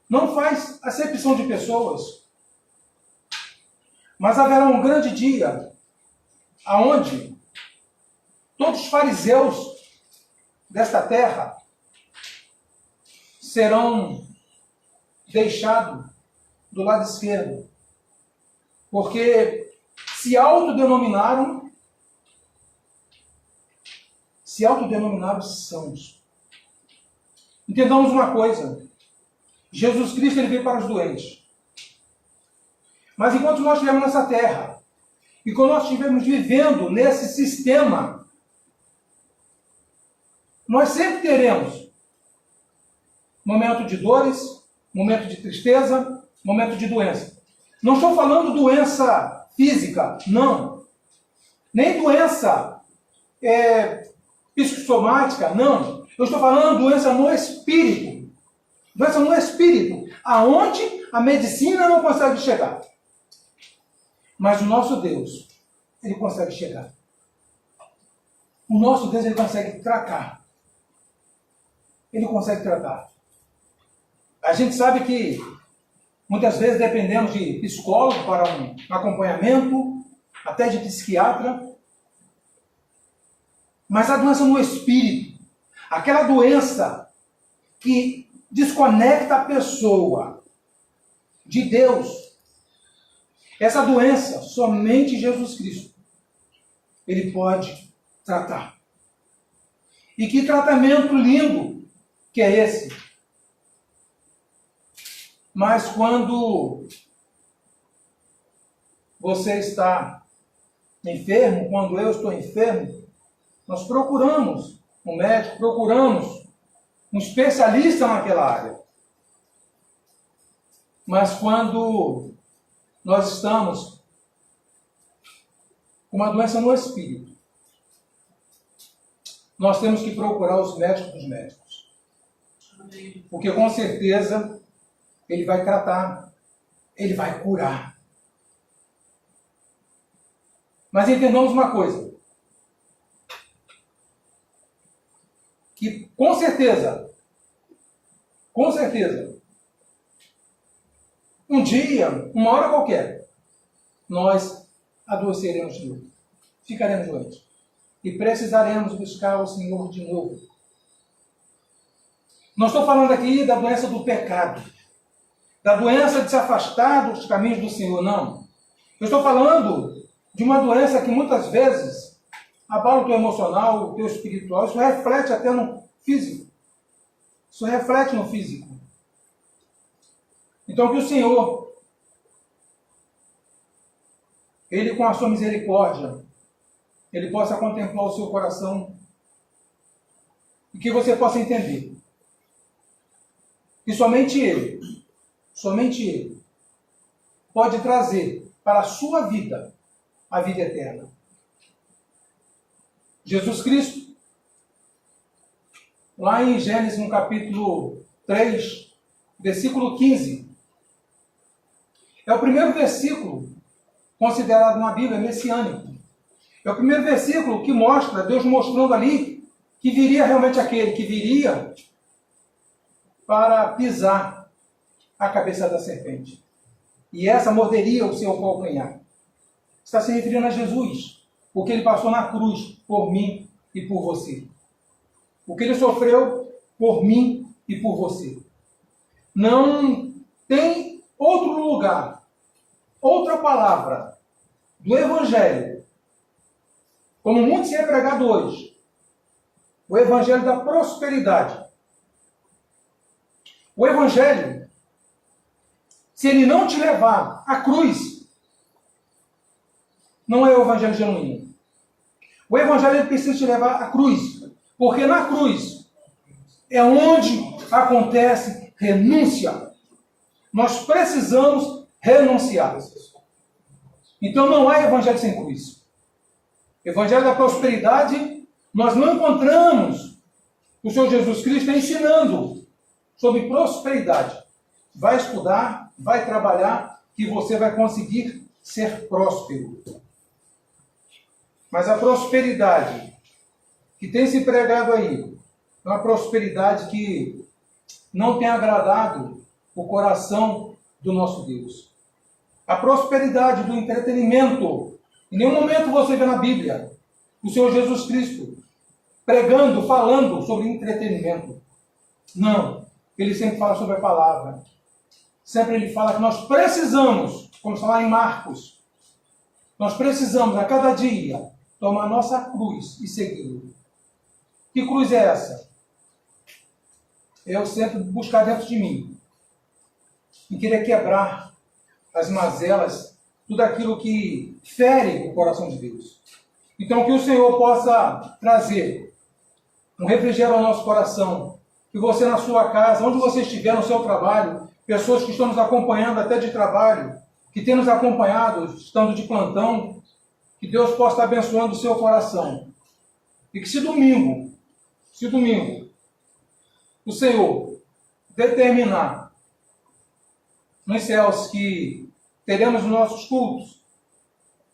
não faz acepção de pessoas, mas haverá um grande dia aonde todos os fariseus desta terra serão deixados do lado esquerdo, porque se autodenominaram sãos. Entendamos uma coisa, Jesus Cristo ele veio para os doentes. Mas enquanto nós estivermos nessa terra, e quando nós estivermos vivendo nesse sistema, nós sempre teremos momento de dores, momento de tristeza, momento de doença. Não estou falando doença física, não. Nem doença psicossomática, não. Eu estou falando doença no espírito. Doença no espírito, aonde a medicina não consegue chegar. Mas o nosso Deus, ele consegue chegar. O nosso Deus, ele consegue tratar. Ele consegue tratar. A gente sabe que muitas vezes dependemos de psicólogo para um acompanhamento, até de psiquiatra. Mas a doença no espírito, aquela doença que desconecta a pessoa de Deus, essa doença, somente Jesus Cristo, ele pode tratar. E que tratamento lindo que é esse. Mas quando você está enfermo, quando eu estou enfermo, nós procuramos um médico, procuramos um especialista naquela área. Mas quando nós estamos com uma doença no espírito, nós temos que procurar os médicos dos médicos. Porque com certeza ele vai tratar, ele vai curar. Mas entendamos uma coisa, que com certeza, um dia, uma hora qualquer, nós adoeceremos de novo, ficaremos doentes e precisaremos buscar o Senhor de novo. Não estou falando aqui da doença do pecado, da doença de se afastar dos caminhos do Senhor, não. Eu estou falando de uma doença que muitas vezes abala o teu emocional, o teu espiritual. Isso reflete até no físico. Isso reflete no físico. Então que o Senhor, Ele com a sua misericórdia, Ele possa contemplar o seu coração e que você possa entender que somente Ele pode trazer para a sua vida a vida eterna. Jesus Cristo, lá em Gênesis, no capítulo 3, versículo 15, é o primeiro versículo considerado na Bíblia messiânico. É o primeiro versículo que mostra, Deus mostrando ali, que viria realmente aquele que viria para pisar a cabeça da serpente. E essa morderia o seu calcanhar. Está se referindo a Jesus, porque ele passou na cruz por mim e por você. O que ele sofreu por mim e por você. Não tem outro lugar, outra palavra do Evangelho, como muito se é pregado hoje, o Evangelho da prosperidade. O Evangelho, se ele não te levar à cruz, não é o Evangelho genuíno. O Evangelho ele precisa te levar à cruz, porque na cruz é onde acontece renúncia. Nós precisamos renunciar. Então não há Evangelho sem cruz. Evangelho da prosperidade, nós não encontramos o Senhor Jesus Cristo ensinando sobre prosperidade. Vai estudar, vai trabalhar, que você vai conseguir ser próspero. Mas a prosperidade que tem se pregado aí, é uma prosperidade que não tem agradado o coração do nosso Deus. A prosperidade do entretenimento. Em nenhum momento você vê na Bíblia o Senhor Jesus Cristo pregando, falando sobre entretenimento. Não. Ele sempre fala sobre a palavra. Sempre ele fala que nós precisamos, como está lá em Marcos, nós precisamos a cada dia tomar nossa cruz e segui-lo. Que cruz é essa? Eu sempre buscar dentro de mim e querer quebrar as mazelas, tudo aquilo que fere o coração de Deus. Então que o Senhor possa trazer um refrigério ao nosso coração, que você na sua casa, onde você estiver no seu trabalho, pessoas que estão nos acompanhando até de trabalho, que têm nos acompanhado estando de plantão, que Deus possa estar abençoando o seu coração. E que se domingo, o Senhor determinar nos céus que teremos os nossos cultos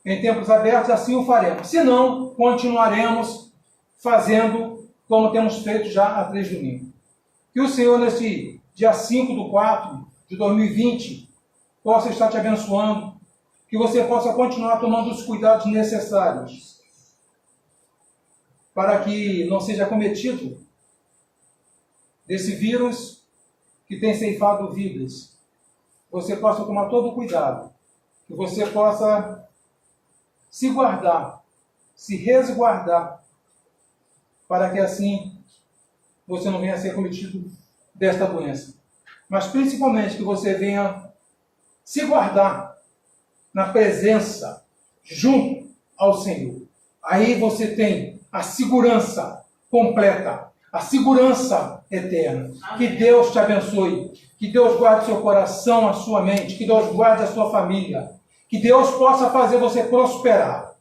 em templos abertos, assim o faremos. Se não, continuaremos fazendo como temos feito já há 3 domingos. Que o Senhor, nesse dia 5/4/2020, possa estar te abençoando, que você possa continuar tomando os cuidados necessários para que não seja cometido desse vírus que tem ceifado vidas. Você possa tomar todo o cuidado, que você possa se guardar, se resguardar para que assim você não venha a ser cometido desta doença. Mas principalmente que você venha se guardar na presença, junto ao Senhor. Aí você tem a segurança completa, a segurança eterna. Que Deus te abençoe, que Deus guarde seu coração, a sua mente, que Deus guarde a sua família, que Deus possa fazer você prosperar.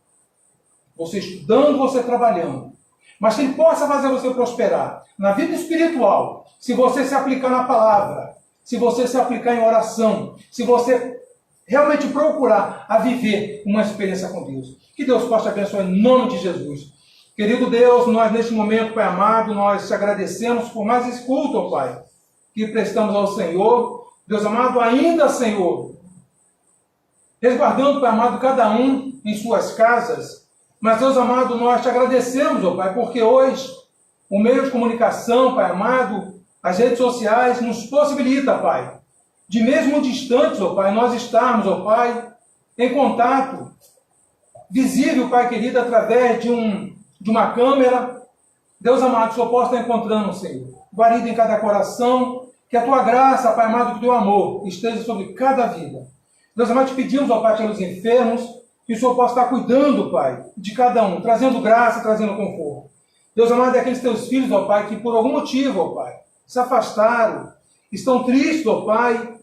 Você estudando, você trabalhando. Mas que Ele possa fazer você prosperar na vida espiritual, se você se aplicar na palavra, se você se aplicar em oração, se você realmente procurar a viver uma experiência com Deus. Que Deus possa te abençoar em nome de Jesus. Querido Deus, nós neste momento, Pai amado, nós te agradecemos por mais esse culto, ó Pai, que prestamos ao Senhor. Deus amado, ainda, Senhor, resguardando, Pai amado, cada um em suas casas. Mas, Deus amado, nós te agradecemos, ó Pai, porque hoje o meio de comunicação, Pai amado, as redes sociais nos possibilita, Pai, de mesmo distantes, ó Pai, nós estarmos, ó Pai, em contato, visível, Pai querido, através de uma câmera. Deus amado, que o Senhor possa estar encontrando, Senhor, guarida em cada coração, que a Tua graça, Pai amado, que o Teu amor esteja sobre cada vida. Deus amado, te pedimos, ó Pai, pelos enfermos, que o Senhor possa estar cuidando, Pai, de cada um, trazendo graça, trazendo conforto. Deus amado, é aqueles Teus filhos, ó Pai, que por algum motivo, ó Pai, se afastaram, estão tristes, ó Pai,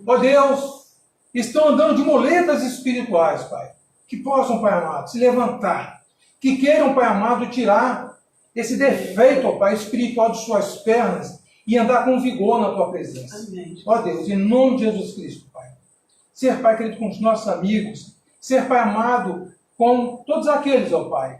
ó Deus, estão andando de muletas espirituais, Pai, que possam, Pai amado, se levantar, que queiram, Pai amado, tirar esse defeito, ó Pai, espiritual de suas pernas e andar com vigor na Tua presença. Amém. Ó Deus, em nome de Jesus Cristo, Pai, ser, Pai querido, com os nossos amigos, ser, Pai amado, com todos aqueles, ó Pai,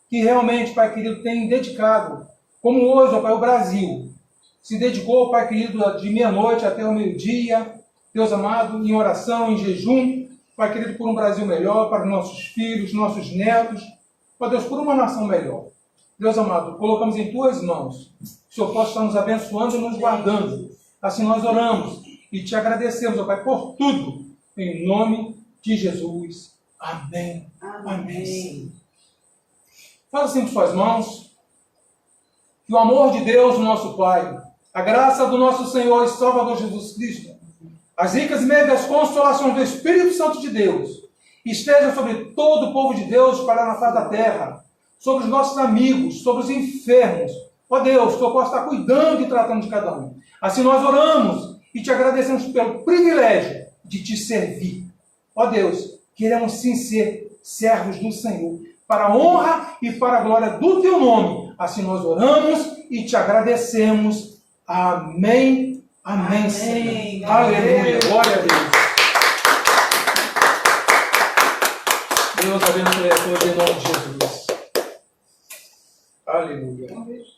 que realmente, Pai querido, têm dedicado, como hoje, ó Pai, o Brasil se dedicou, Pai querido, de meia-noite até o meio-dia, Deus amado, em oração, em jejum, Pai querido, por um Brasil melhor, para os nossos filhos, nossos netos, ó Deus, por uma nação melhor. Deus amado, colocamos em Tuas mãos, que o Senhor possa estar nos abençoando e nos guardando. Assim nós oramos e te agradecemos, ó Pai, por tudo, em nome de Jesus. Amém. Amém. Senhor. Fala assim com suas mãos. Que o amor de Deus, nosso Pai, a graça do nosso Senhor e Salvador Jesus Cristo, as ricas e megas consolações do Espírito Santo de Deus, esteja sobre todo o povo de Deus para na face da terra, sobre os nossos amigos, sobre os enfermos. Ó Deus, que eu possa estar cuidando e tratando de cada um. Assim nós oramos e te agradecemos pelo privilégio de te servir. Ó Deus, queremos sim ser servos do Senhor, para a honra e para a glória do Teu nome. Assim nós oramos e te agradecemos. Amém. Amém, Senhor. Aleluia. Glória a Deus. Deus abençoe a todos em nome de Jesus. Aleluia.